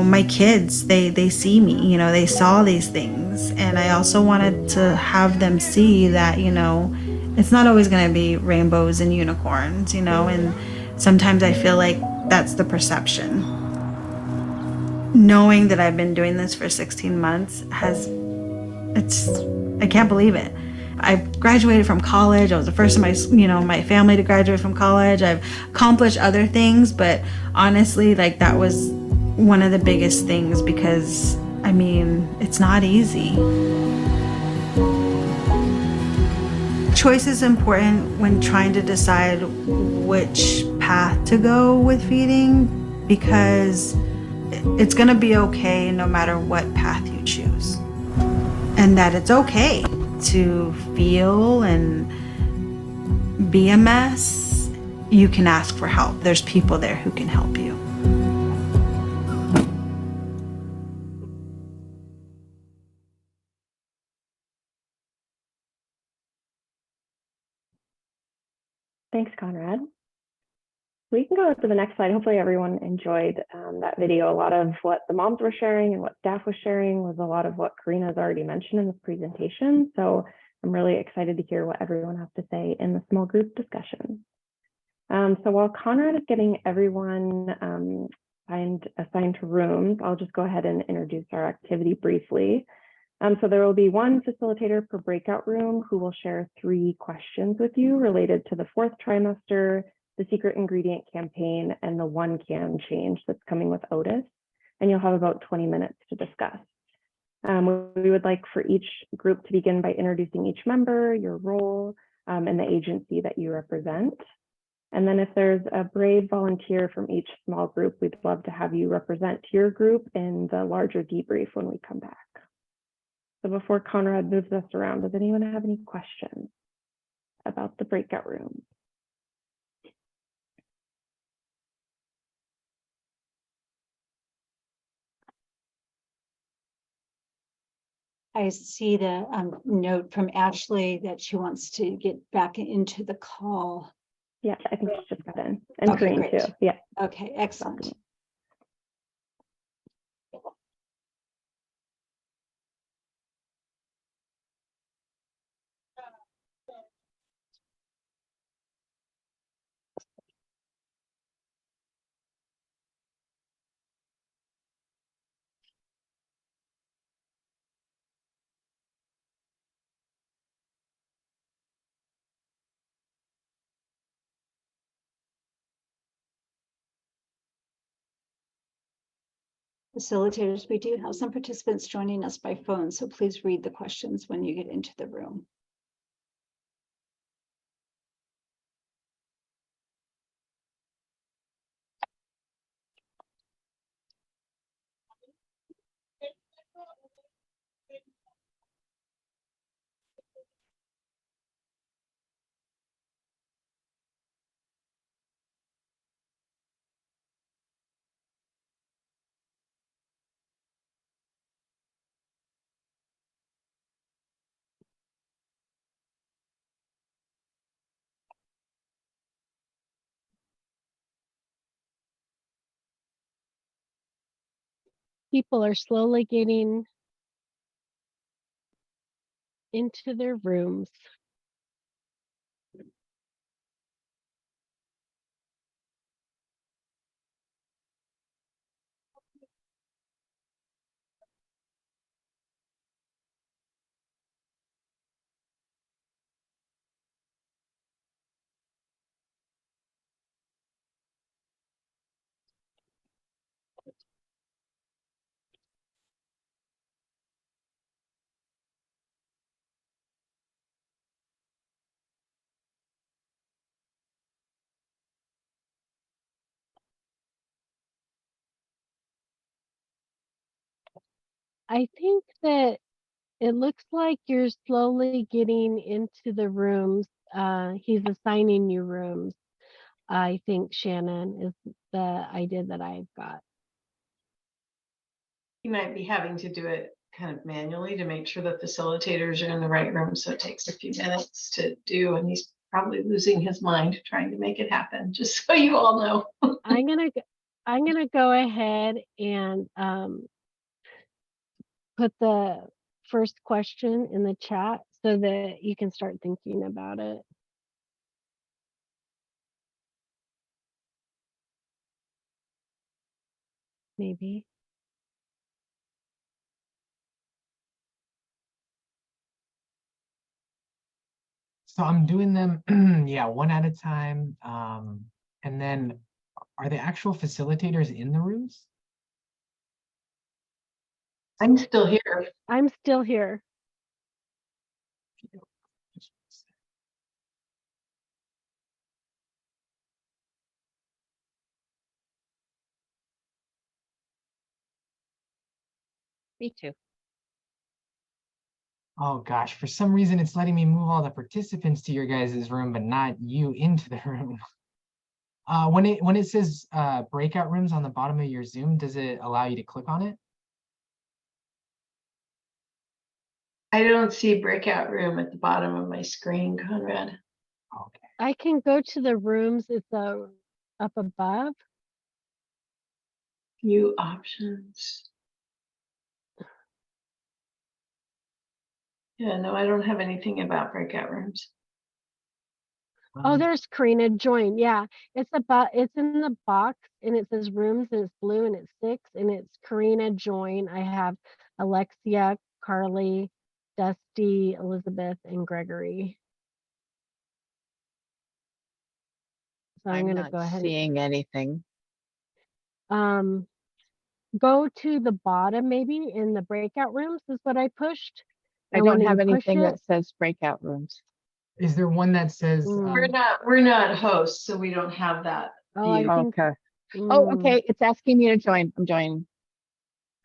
My kids, they see me, they saw these things. And I also wanted to have them see that, it's not always going to be rainbows and unicorns, and sometimes I feel like that's the perception. Knowing that I've been doing this for 16 months I can't believe it. I graduated from college. I was the first in my family to graduate from college. I've accomplished other things, but honestly, that was one of the biggest things because, it's not easy. Choice is important when trying to decide which path to go with feeding because it's going to be okay no matter what path you choose. And that it's okay to feel and be a mess. You can ask for help. There's people there who can help you. Thanks, Conrad. We can go to the next slide. Hopefully everyone enjoyed that video. A lot of what the moms were sharing and what staff was sharing was a lot of what Karina has already mentioned in this presentation. So I'm really excited to hear what everyone has to say in the small group discussion. So while Conrad is getting everyone assigned to rooms, I'll just go ahead and introduce our activity briefly. So there will be one facilitator per breakout room who will share 3 questions with you related to the 4th trimester, the secret ingredient campaign, and the 1 can change that's coming with Otis. And you'll have about 20 minutes to discuss. We would like for each group to begin by introducing each member, your role, and the agency that you represent. And then if there's a brave volunteer from each small group, we'd love to have you represent your group in the larger debrief when we come back. So before Conrad moves us around, does anyone have any questions about the breakout room? I see the note from Ashley that she wants to get back into the call. Yeah, I think she just got in. And Okay, Corinne great. too. Yeah. Okay, excellent. Facilitators, we do have some participants joining us by phone, so please read the questions when you get into the room. People are slowly getting into their rooms. I think that it looks like you're slowly getting into the rooms. He's assigning you rooms. I think Shannon is the idea that I've got. You might be having to do it kind of manually to make sure the facilitators are in the right room. So it takes a few minutes to do, and he's probably losing his mind trying to make it happen, just so you all know. I'm gonna go ahead and put the first question in the chat so that you can start thinking about it. Maybe. So I'm doing them, yeah, one at a time. And then are the actual facilitators in the rooms? I'm still here. I'm still here. Me too. Oh gosh, for some reason it's letting me move all the participants to your guys' room, but not you into the room. When it says breakout rooms on the bottom of your Zoom, does it allow you to click on it? I don't see breakout room at the bottom of my screen, Conrad. Okay. I can go to the rooms. It's up above. View options. Yeah, no, I don't have anything about breakout rooms. Oh, there's Karina join. Yeah, it's in the box and it says rooms and it's blue and it's 6 and it's Karina join. I have Alexia, Carly, Dusty, Elizabeth, and Gregory. So I'm gonna not go ahead. seeing anything. go to the bottom maybe in the breakout rooms is what I pushed. I And don't when have you push anything it, that says breakout rooms. Is there one that says, We're not hosts, so we don't have that oh, I view. think, Okay. Oh, mm, okay. It's asking me to join. I'm joining.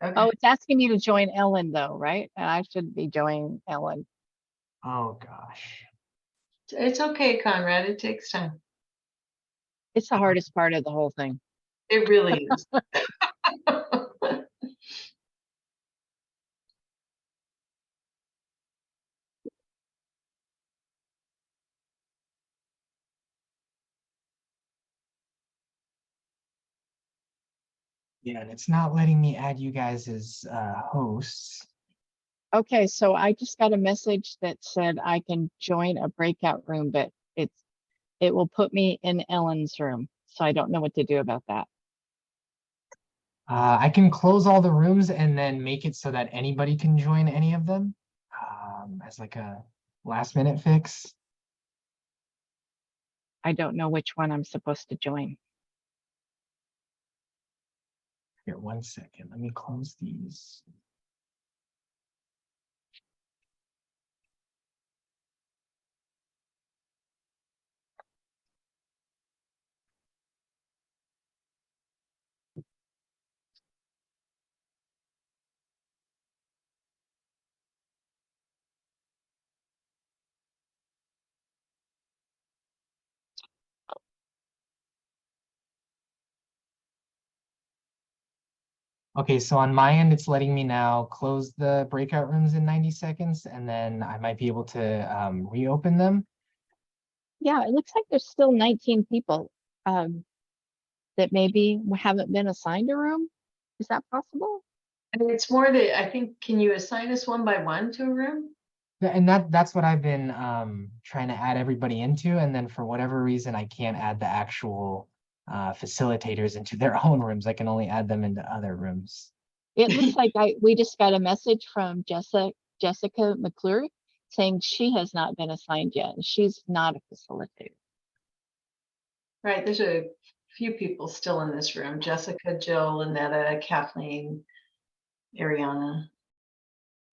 Okay. Oh, it's asking me to join Ellen though, right? And I should be joining Ellen. oh gosh. It's okay, Conrad. It takes time. It's the hardest part of the whole thing. It really is. Yeah, and it's not letting me add you guys as hosts. Okay, so I just got a message that said I can join a breakout room, but it will put me in Ellen's room. So I don't know what to do about that. I can close all the rooms and then make it so that anybody can join any of them as like a last minute fix. I don't know which one I'm supposed to join. Here, 1 second. Let me close these. Okay, so on my end, it's letting me now close the breakout rooms in 90 seconds, and then I might be able to reopen them. Yeah, it looks like there's still 19 people that maybe haven't been assigned a room. Is that possible? I mean, it's more that I think, can you assign us one by one to a room? And that's what I've been trying to add everybody into, and then for whatever reason, I can't add the actual facilitators into their own rooms. I can only add them into other rooms. It looks like we just got a message from Jessica McClure saying she has not been assigned yet, and she's not a facilitator. Right, there's a few people still in this room. Jessica, Jill, Lynetta, Kathleen, Ariana,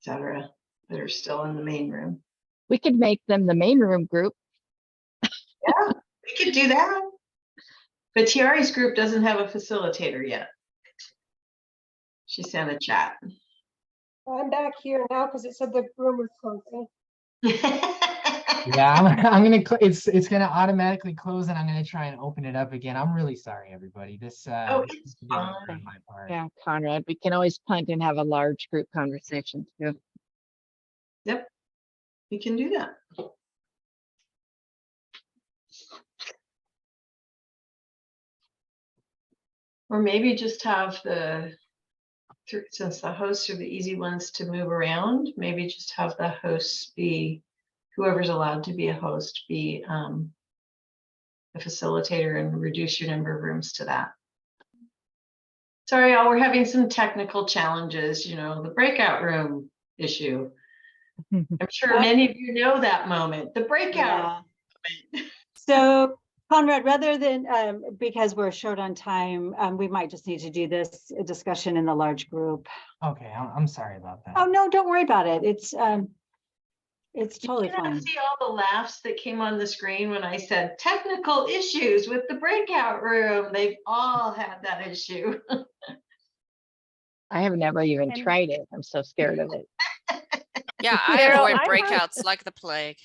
etc. that are still in the main room. We could make them the main room group. Yeah, we could do that. But Tiari's group doesn't have a facilitator yet. She sent a chat. I'm back here now because it said the room was closing. Yeah, I'm gonna. It's gonna automatically close, and I'm gonna try and open it up again. I'm really sorry, everybody. This Oh, this it's is on fine. my part. Yeah, Conrad, we can always punt and have a large group conversation too. Yep, we can do that. Or maybe just have since the hosts are the easy ones to move around, maybe just have the hosts be, whoever's allowed to be a host be a facilitator, and reduce your number of rooms to that. Sorry, y'all, we're having some technical challenges, the breakout room issue. I'm sure many of you know that moment, the breakout moment. So Conrad, rather than, because we're short on time, we might just need to do this discussion in the large group. Okay, I'm sorry about that. Oh, no, don't worry about it. It's totally You cannot fine. see all the laughs that came on the screen when I said technical issues with the breakout room. They've all had that issue. I have never even tried it. I'm so scared of it. Yeah, I Carol, avoid I have- breakouts like the plague.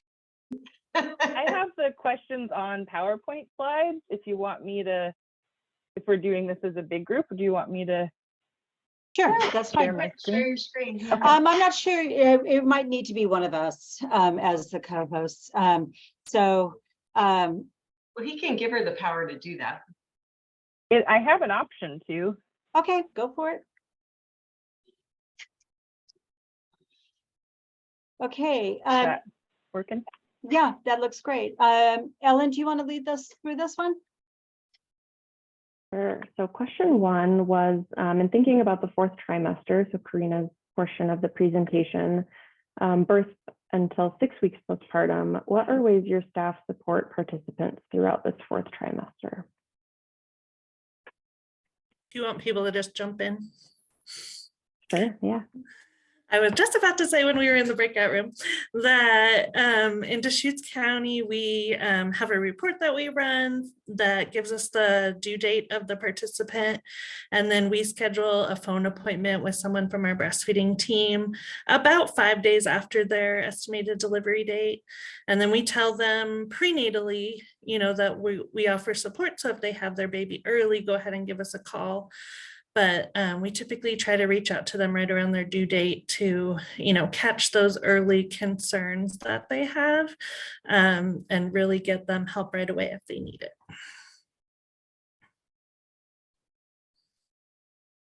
I have the questions on PowerPoint slides. If you want me to, if we're doing this as a big group, do you want me to? Sure, that's share fine. my Share screen? your screen. Okay. I'm not sure, it might need to be one of us as the co-hosts. Well, he can give her the power to do that. I have an option to. Okay, go for it. Okay. Is that working? Yeah, that looks great. Ellen, do you want to lead us through this one? Sure. So question one was, in thinking about the fourth trimester, so Karina's portion of the presentation, birth until 6 weeks postpartum, what are ways your staff support participants throughout this fourth trimester? Do you want people to just jump in? Sure, yeah. I was just about to say when we were in the breakout room that in Deschutes County, we have a report that we run that gives us the due date of the participant. And then we schedule a phone appointment with someone from our breastfeeding team about 5 days after their estimated delivery date. And then we tell them prenatally, that we offer support. So if they have their baby early, go ahead and give us a call. But we typically try to reach out to them right around their due date to, catch those early concerns that they have and really get them help right away if they need it.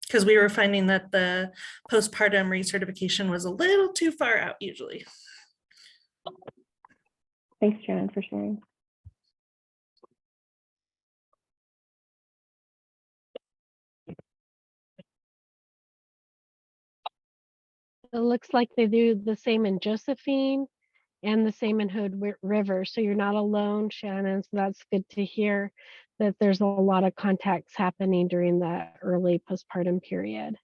Because we were finding that the postpartum recertification was a little too far out usually. Thanks, Shannon, for sharing. It looks like they do the same in Josephine and the same in Hood River. So you're not alone, Shannon. So that's good to hear that there's a lot of contacts happening during that early postpartum period.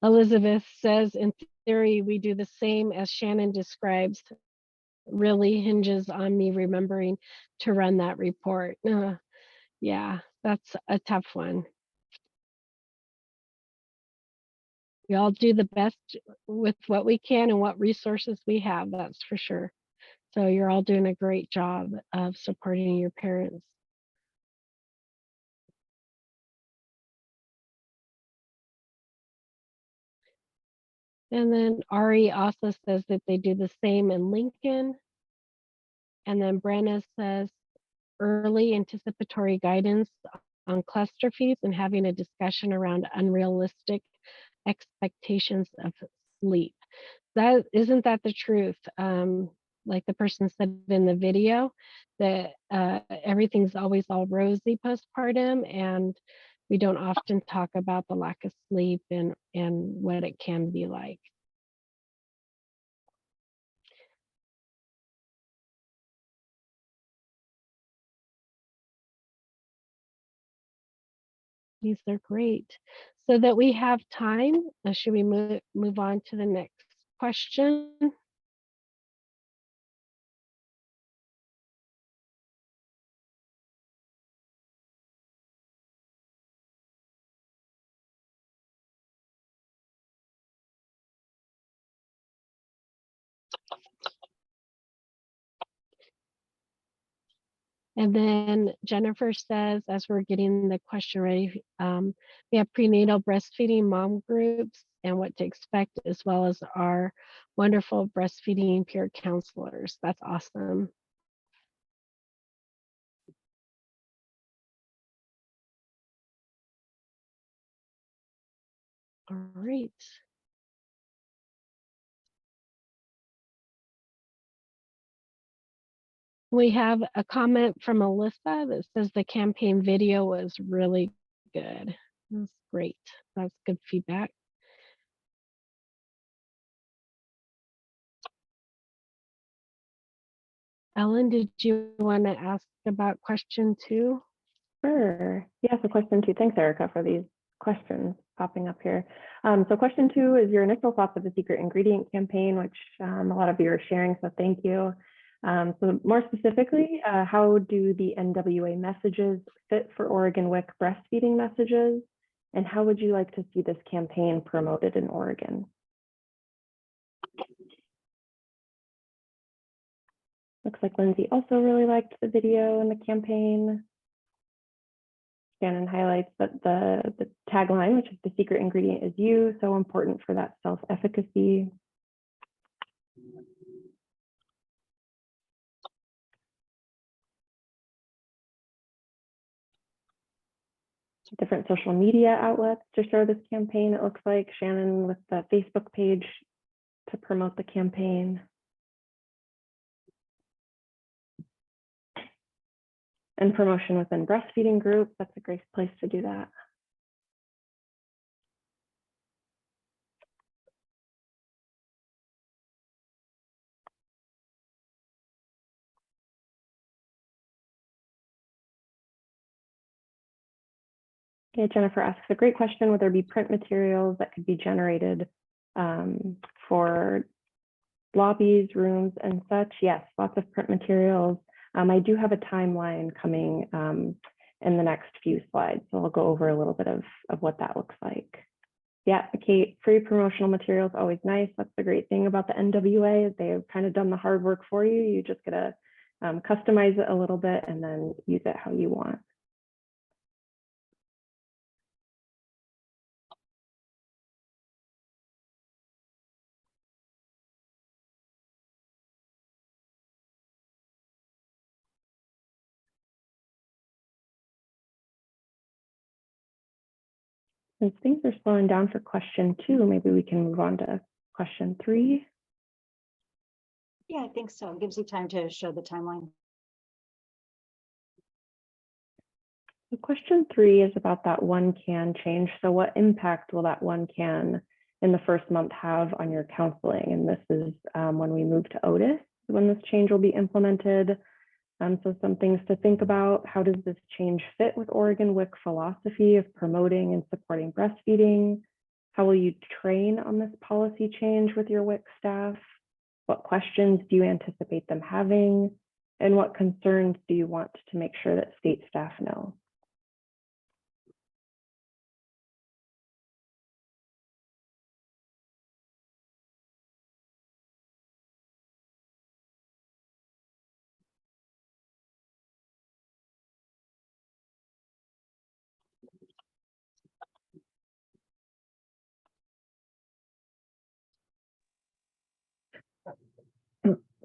Elizabeth says, in theory, we do the same as Shannon describes. Really hinges on me remembering to run that report. Yeah, that's a tough one. We all do the best with what we can and what resources we have, that's for sure. So you're all doing a great job of supporting your parents. And then Ari also says that they do the same in Lincoln. And then Brenna says early anticipatory guidance on cluster feeds and having a discussion around unrealistic expectations of sleep. That isn't that the truth? Like the person said in the video, that everything's always all rosy postpartum, and we don't often talk about the lack of sleep and what it can be like. These are great. So that we have time, should we move on to the next question? And then Jennifer says, as we're getting the question ready, we have prenatal breastfeeding mom groups and what to expect, as well as our wonderful breastfeeding peer counselors. That's awesome. All right. We have a comment from Alyssa that says the campaign video was really good. That's great. That's good feedback. Ellen, did you want to ask about question 2? Sure. Yeah, so question 2. Thanks, Erica, for these questions popping up here. So question 2 is your initial thoughts of the secret ingredient campaign, which a lot of you are sharing, so thank you. So more specifically, how do the NWA messages fit for Oregon WIC breastfeeding messages? And how would you like to see this campaign promoted in Oregon? Looks like Lindsay also really liked the video and the campaign. Shannon highlights that the tagline, which is the secret ingredient is you, so important for that self-efficacy. Different social media outlets to share this campaign. It looks like Shannon with the Facebook page to promote the campaign. And promotion within breastfeeding groups, that's a great place to do that. Okay, Jennifer asks a great question. Would there be print materials that could be generated for lobbies, rooms, and such? Yes, lots of print materials. I do have a timeline coming in the next few slides, so I'll go over a little bit of what that looks like. Yeah, Kate, free promotional materials, always nice. That's the great thing about the NWA, is they've kind of done the hard work for you. You just gotta customize it a little bit and then use it how you want. Since things are slowing down for question 2, maybe we can move on to question 3. Yeah, I think so. It gives you time to show the timeline. So question 3 is about that 1 can change. So what impact will that 1 can in the first month have on your counseling? And this is when we move to Otis, when this change will be implemented. So some things to think about. How does this change fit with Oregon WIC philosophy of promoting and supporting breastfeeding? How will you train on this policy change with your WIC staff? What questions do you anticipate them having? And what concerns do you want to make sure that state staff know?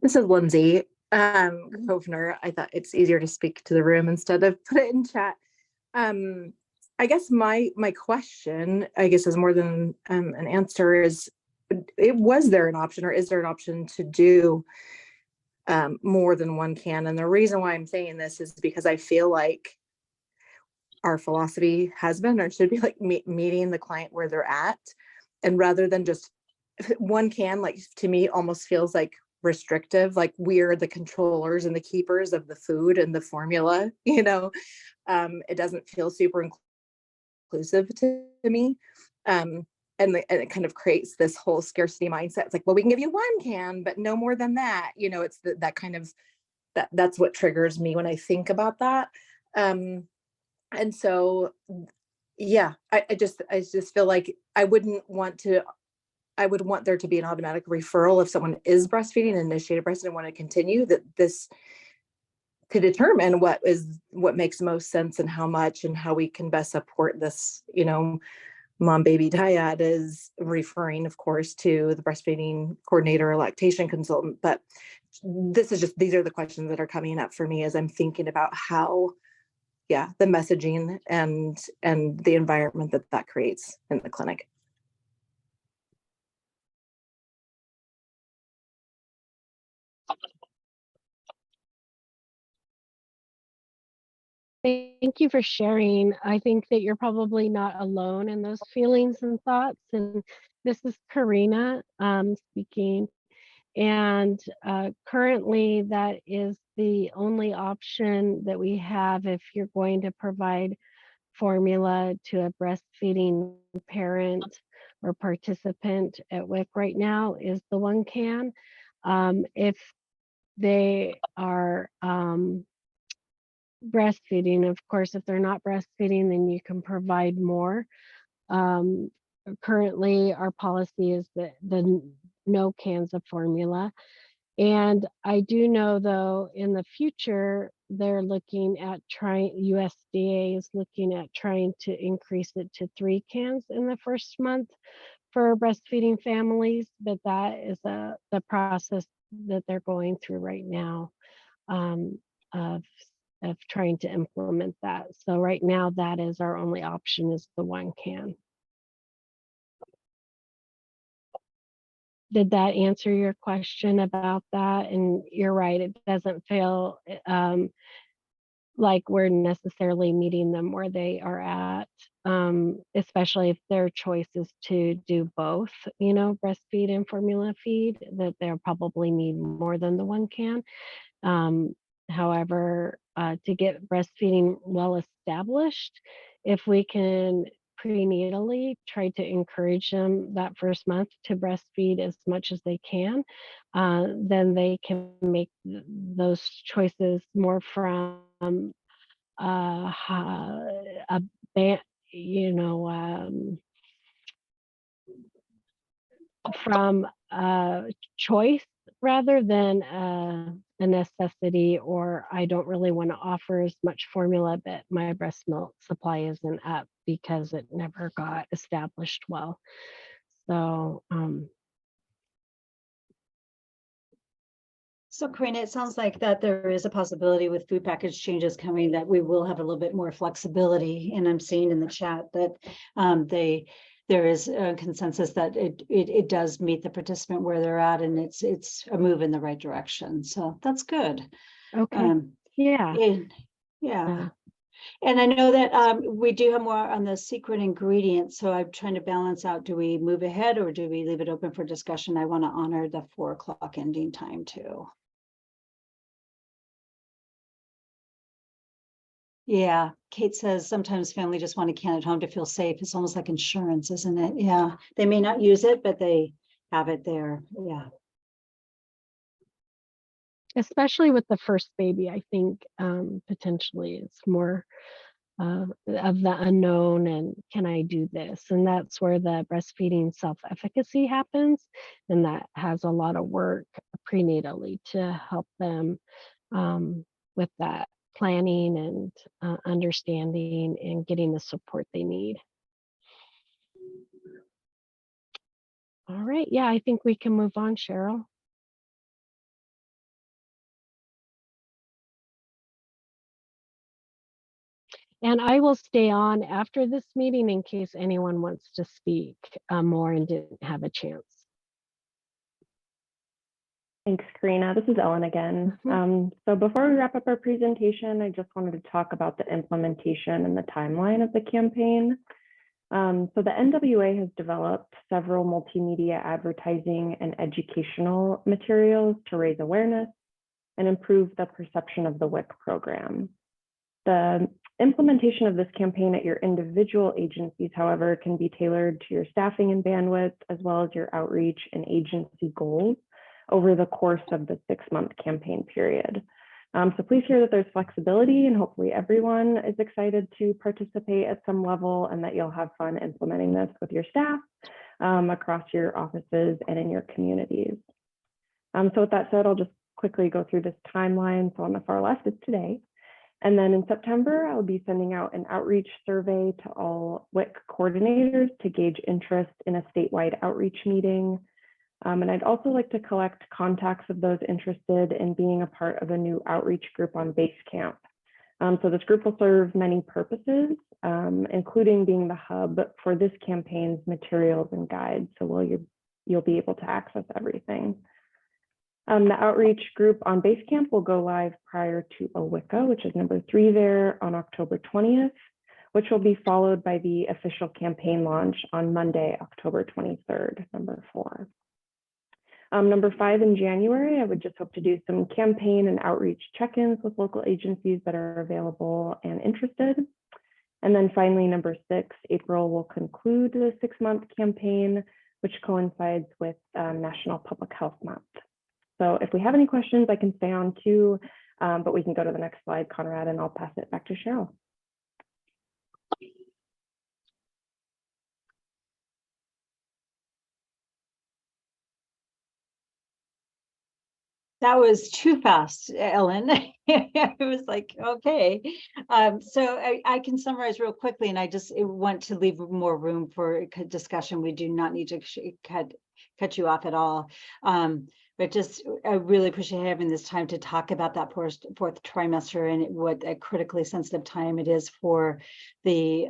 This is Lindsay, Kovner. I thought it's easier to speak to the room instead of put it in chat. I guess my question, I guess, is more than an answer. Is was there an option, or is there an option to do more than 1 can? And the reason why I'm saying this is because I feel like our philosophy has been, or should be, like meeting the client where they're at, and rather than just 1 can, like, to me almost feels like restrictive, like we're the controllers and the keepers of the food and the formula, you know. It doesn't feel super inclusive to me. And it kind of creates this whole scarcity mindset. It's like, well, we can give you 1 can, but no more than that. You know, it's that kind of, that's what triggers me when I think about that. And so, yeah, I just feel like I would want there to be an automatic referral if someone is breastfeeding and initiated breastfeeding and want to continue, that this to determine what makes most sense and how much and how we can best support this, you know, mom baby dyad, is referring, of course, to the breastfeeding coordinator or lactation consultant. But these are the questions that are coming up for me as I'm thinking about how, yeah, the messaging and the environment that creates in the clinic. Thank you for sharing. I think that you're probably not alone in those feelings and thoughts. And this is Karina speaking. And currently, that is the only option that we have if you're going to provide formula to a breastfeeding parent or participant at WIC right now, is the 1 can. If they are breastfeeding, of course, if they're not breastfeeding, then you can provide more. Currently, our policy is that the no cans of formula. And I do know, though, in the future, they're looking at USDA is looking at trying to increase it to 3 cans in the first month for breastfeeding families, but that is the process that they're going through right now, of trying to implement that. So right now, that is our only option, is the 1 can. Did that answer your question about that? And you're right, it doesn't feel like we're necessarily meeting them where they are at, especially if their choice is to do both, you know, breastfeed and formula feed, that they'll probably need more than the 1 can. However, to get breastfeeding well established, if we can prenatally try to encourage them that first month to breastfeed as much as they can, then they can make those choices more from a you know, from a choice rather than a necessity, or I don't really want to offer as much formula, but my breast milk supply isn't up because it never got established well. So So Karina, it sounds like that there is a possibility with food package changes coming that we will have a little bit more flexibility. And I'm seeing in the chat that there is a consensus that it does meet the participant where they're at, and it's a move in the right direction. So that's good. okay. Yeah. Yeah. And I know that we do have more on the secret ingredients. So I'm trying to balance out, do we move ahead or do we leave it open for discussion? I want to honor the 4 o'clock ending time too. Yeah, Kate says sometimes family just want a can at home to feel safe. It's almost like insurance, isn't it? Yeah, they may not use it, but they have it there. Yeah. Especially with the first baby, I think potentially it's more of the unknown and can I do this? And that's where the breastfeeding self-efficacy happens. And that has a lot of work prenatally to help them with that planning and understanding and getting the support they need. All right. Yeah, I think we can move on, Cheryl. And I will stay on after this meeting in case anyone wants to speak more and didn't have a chance. Thanks, Karina. This is Ellen again. So before we wrap up our presentation, I just wanted to talk about the implementation and the timeline of the campaign. So the NWA has developed several multimedia advertising and educational materials to raise awareness and improve the perception of the WIC program. The implementation of this campaign at your individual agencies, however, can be tailored to your staffing and bandwidth, as well as your outreach and agency goals over the course of the 6-month campaign period. So please hear that there's flexibility, and hopefully everyone is excited to participate at some level and that you'll have fun implementing this with your staff across your offices and in your communities. So with that said, I'll just quickly go through this timeline. So on the far left is today. And then in September, I'll be sending out an outreach survey to all WIC coordinators to gauge interest in a statewide outreach meeting. And I'd also like to collect contacts of those interested in being a part of a new outreach group on Basecamp. So this group will serve many purposes, including being the hub for this campaign's materials and guides. So you'll be able to access everything. The outreach group on Basecamp will go live prior to a WICA, which is number 3 there, on October 20th, which will be followed by the official campaign launch on Monday, October 23rd, number 4. Number 5 in January, I would just hope to do some campaign and outreach check-ins with local agencies that are available and interested. And then finally, number 6, April will conclude the 6-month campaign, which coincides with National Public Health Month. So if we have any questions, I can stay on too, but we can go to the next slide, Conrad, and I'll pass it back to Cheryl. That was too fast, Ellen. It was like, okay. So I can summarize real quickly, and I just want to leave more room for discussion. We do not need to cut you off at all. But just, I really appreciate having this time to talk about that fourth trimester and what a critically sensitive time it is for the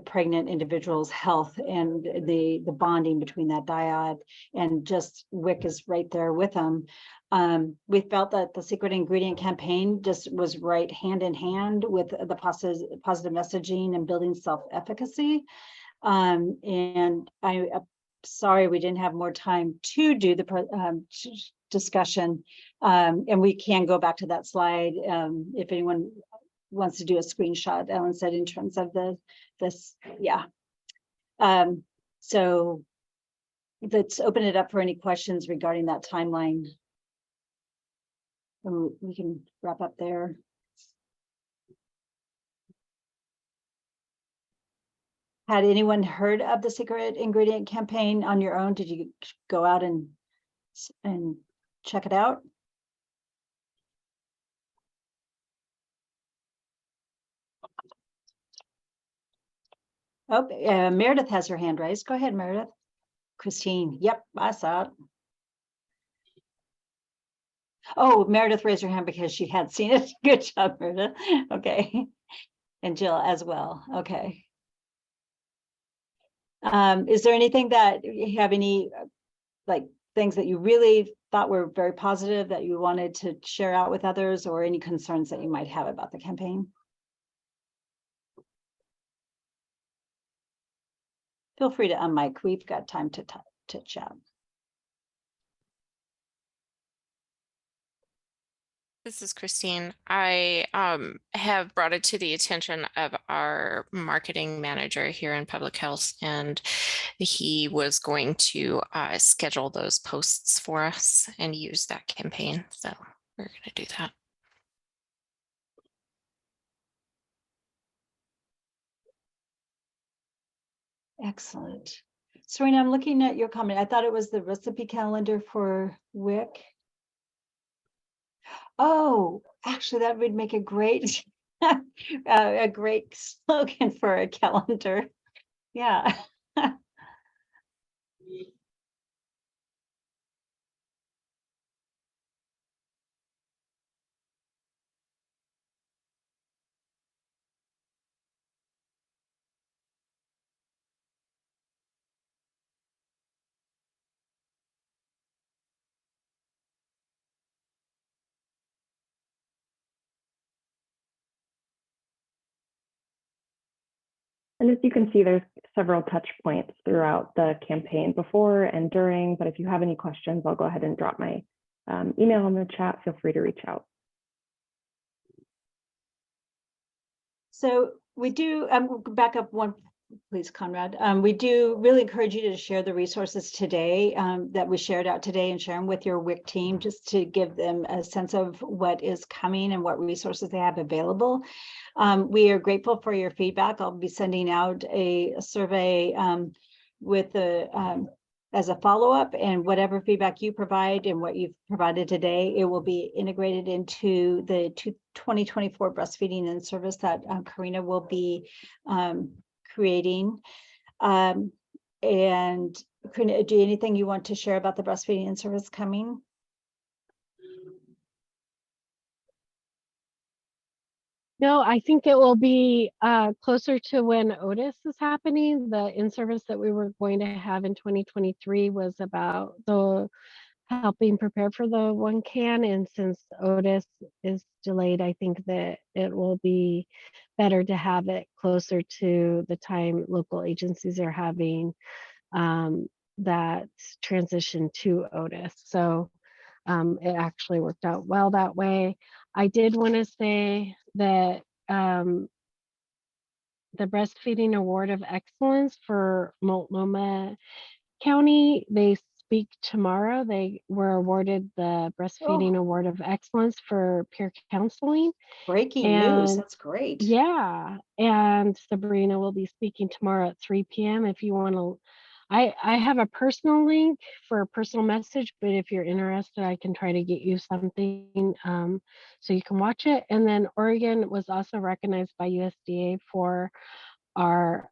pregnant individual's health and the bonding between that dyad, and just WIC is right there with them. We felt that the secret ingredient campaign just was right hand in hand with the positive messaging and building self-efficacy. And I'm sorry we didn't have more time to do the discussion. And we can go back to that slide if anyone wants to do a screenshot, Ellen said, in terms of this, yeah. So let's open it up for any questions regarding that timeline. And we can wrap up there. Had anyone heard of the secret ingredient campaign on your own? Did you go out and check it out? Oh, Meredith has her hand raised. Go ahead, Meredith. Christine. Yep, I saw it. Oh, Meredith raised her hand because she had seen it. Good job, Meredith. Okay. And Jill as well. Okay. Is there anything that you have any like things that you really thought were very positive that you wanted to share out with others, or any concerns that you might have about the campaign? Feel free to unmic. We've got time to chat. This is Christine. I have brought it to the attention of our marketing manager here in public health, and he was going to schedule those posts for us and use that campaign. So we're going to do that. Excellent. Serena, I'm looking at your comment. I thought it was the recipe calendar for WIC. Oh, actually, that would make a great a great slogan for a calendar. Yeah. And as you can see, there's several touch points throughout the campaign before and during, but if you have any questions, I'll go ahead and drop my email in the chat. Feel free to reach out. So we do, back up one, please, Conrad. We do really encourage you to share the resources today that we shared out today, and share them with your WIC team, just to give them a sense of what is coming and what resources they have available. We are grateful for your feedback. I'll be sending out a survey with the as a follow-up, and whatever feedback you provide and what you've provided today, it will be integrated into the 2024 breastfeeding and service that Karina will be creating. And Karina, do you anything you want to share about the breastfeeding and service coming? No, I think it will be closer to when Otis is happening. The in-service that we were going to have in 2023 was about the helping prepare for the 1 can. And since Otis is delayed, I think that it will be better to have it closer to the time local agencies are having that transition to Otis. So it actually worked out well that way. I did want to say that the Breastfeeding Award of Excellence for Multnomah County, they speak tomorrow. They were awarded the Breastfeeding Award of Excellence for peer counseling. Breaking news, that's great. Yeah, and Sabrina will be speaking tomorrow at 3 p.m. if you want to. I have a personal link for a personal message, but if you're interested, I can try to get you something so you can watch it. And then Oregon was also recognized by USDA for our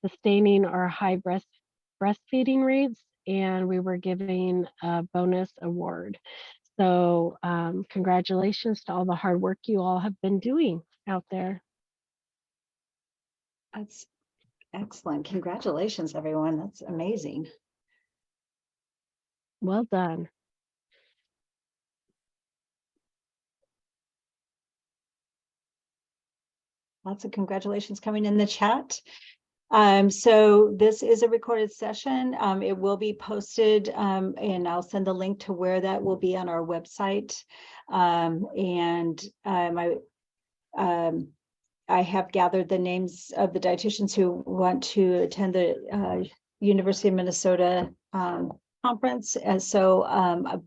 sustaining our high breastfeeding rates, and we were giving a bonus award. So congratulations to all the hard work you all have been doing out there. That's excellent. Congratulations, everyone. That's amazing. Well done. Lots of congratulations coming in the chat. So this is a recorded session. It will be posted, and I'll send the link to where that will be on our website. I have gathered the names of the dietitians who want to attend the University of Minnesota conference. And so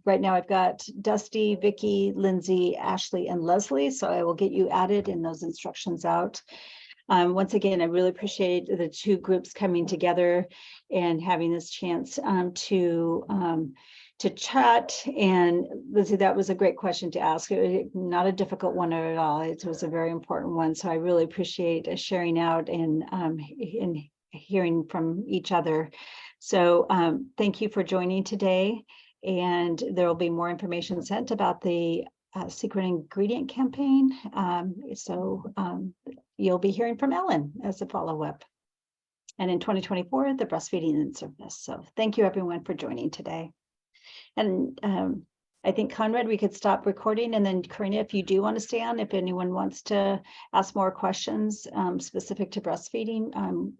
right now I've got Dusty, Vicky, Lindsay, Ashley, and Leslie. So I will get you added in those instructions out. Once again, I really appreciate the two groups coming together and having this chance to chat. And Lizzie, that was a great question to ask. Not a difficult one at all. It was a very important one. So I really appreciate sharing out and hearing from each other. So thank you for joining today. And there will be more information sent about the secret ingredient campaign. You'll be hearing from Ellen as a follow-up. And in 2024, the breastfeeding in service. So thank you everyone for joining today. And I think, Conrad, we could stop recording, and then Karina, if you do want to stay on, if anyone wants to ask more questions specific to breastfeeding,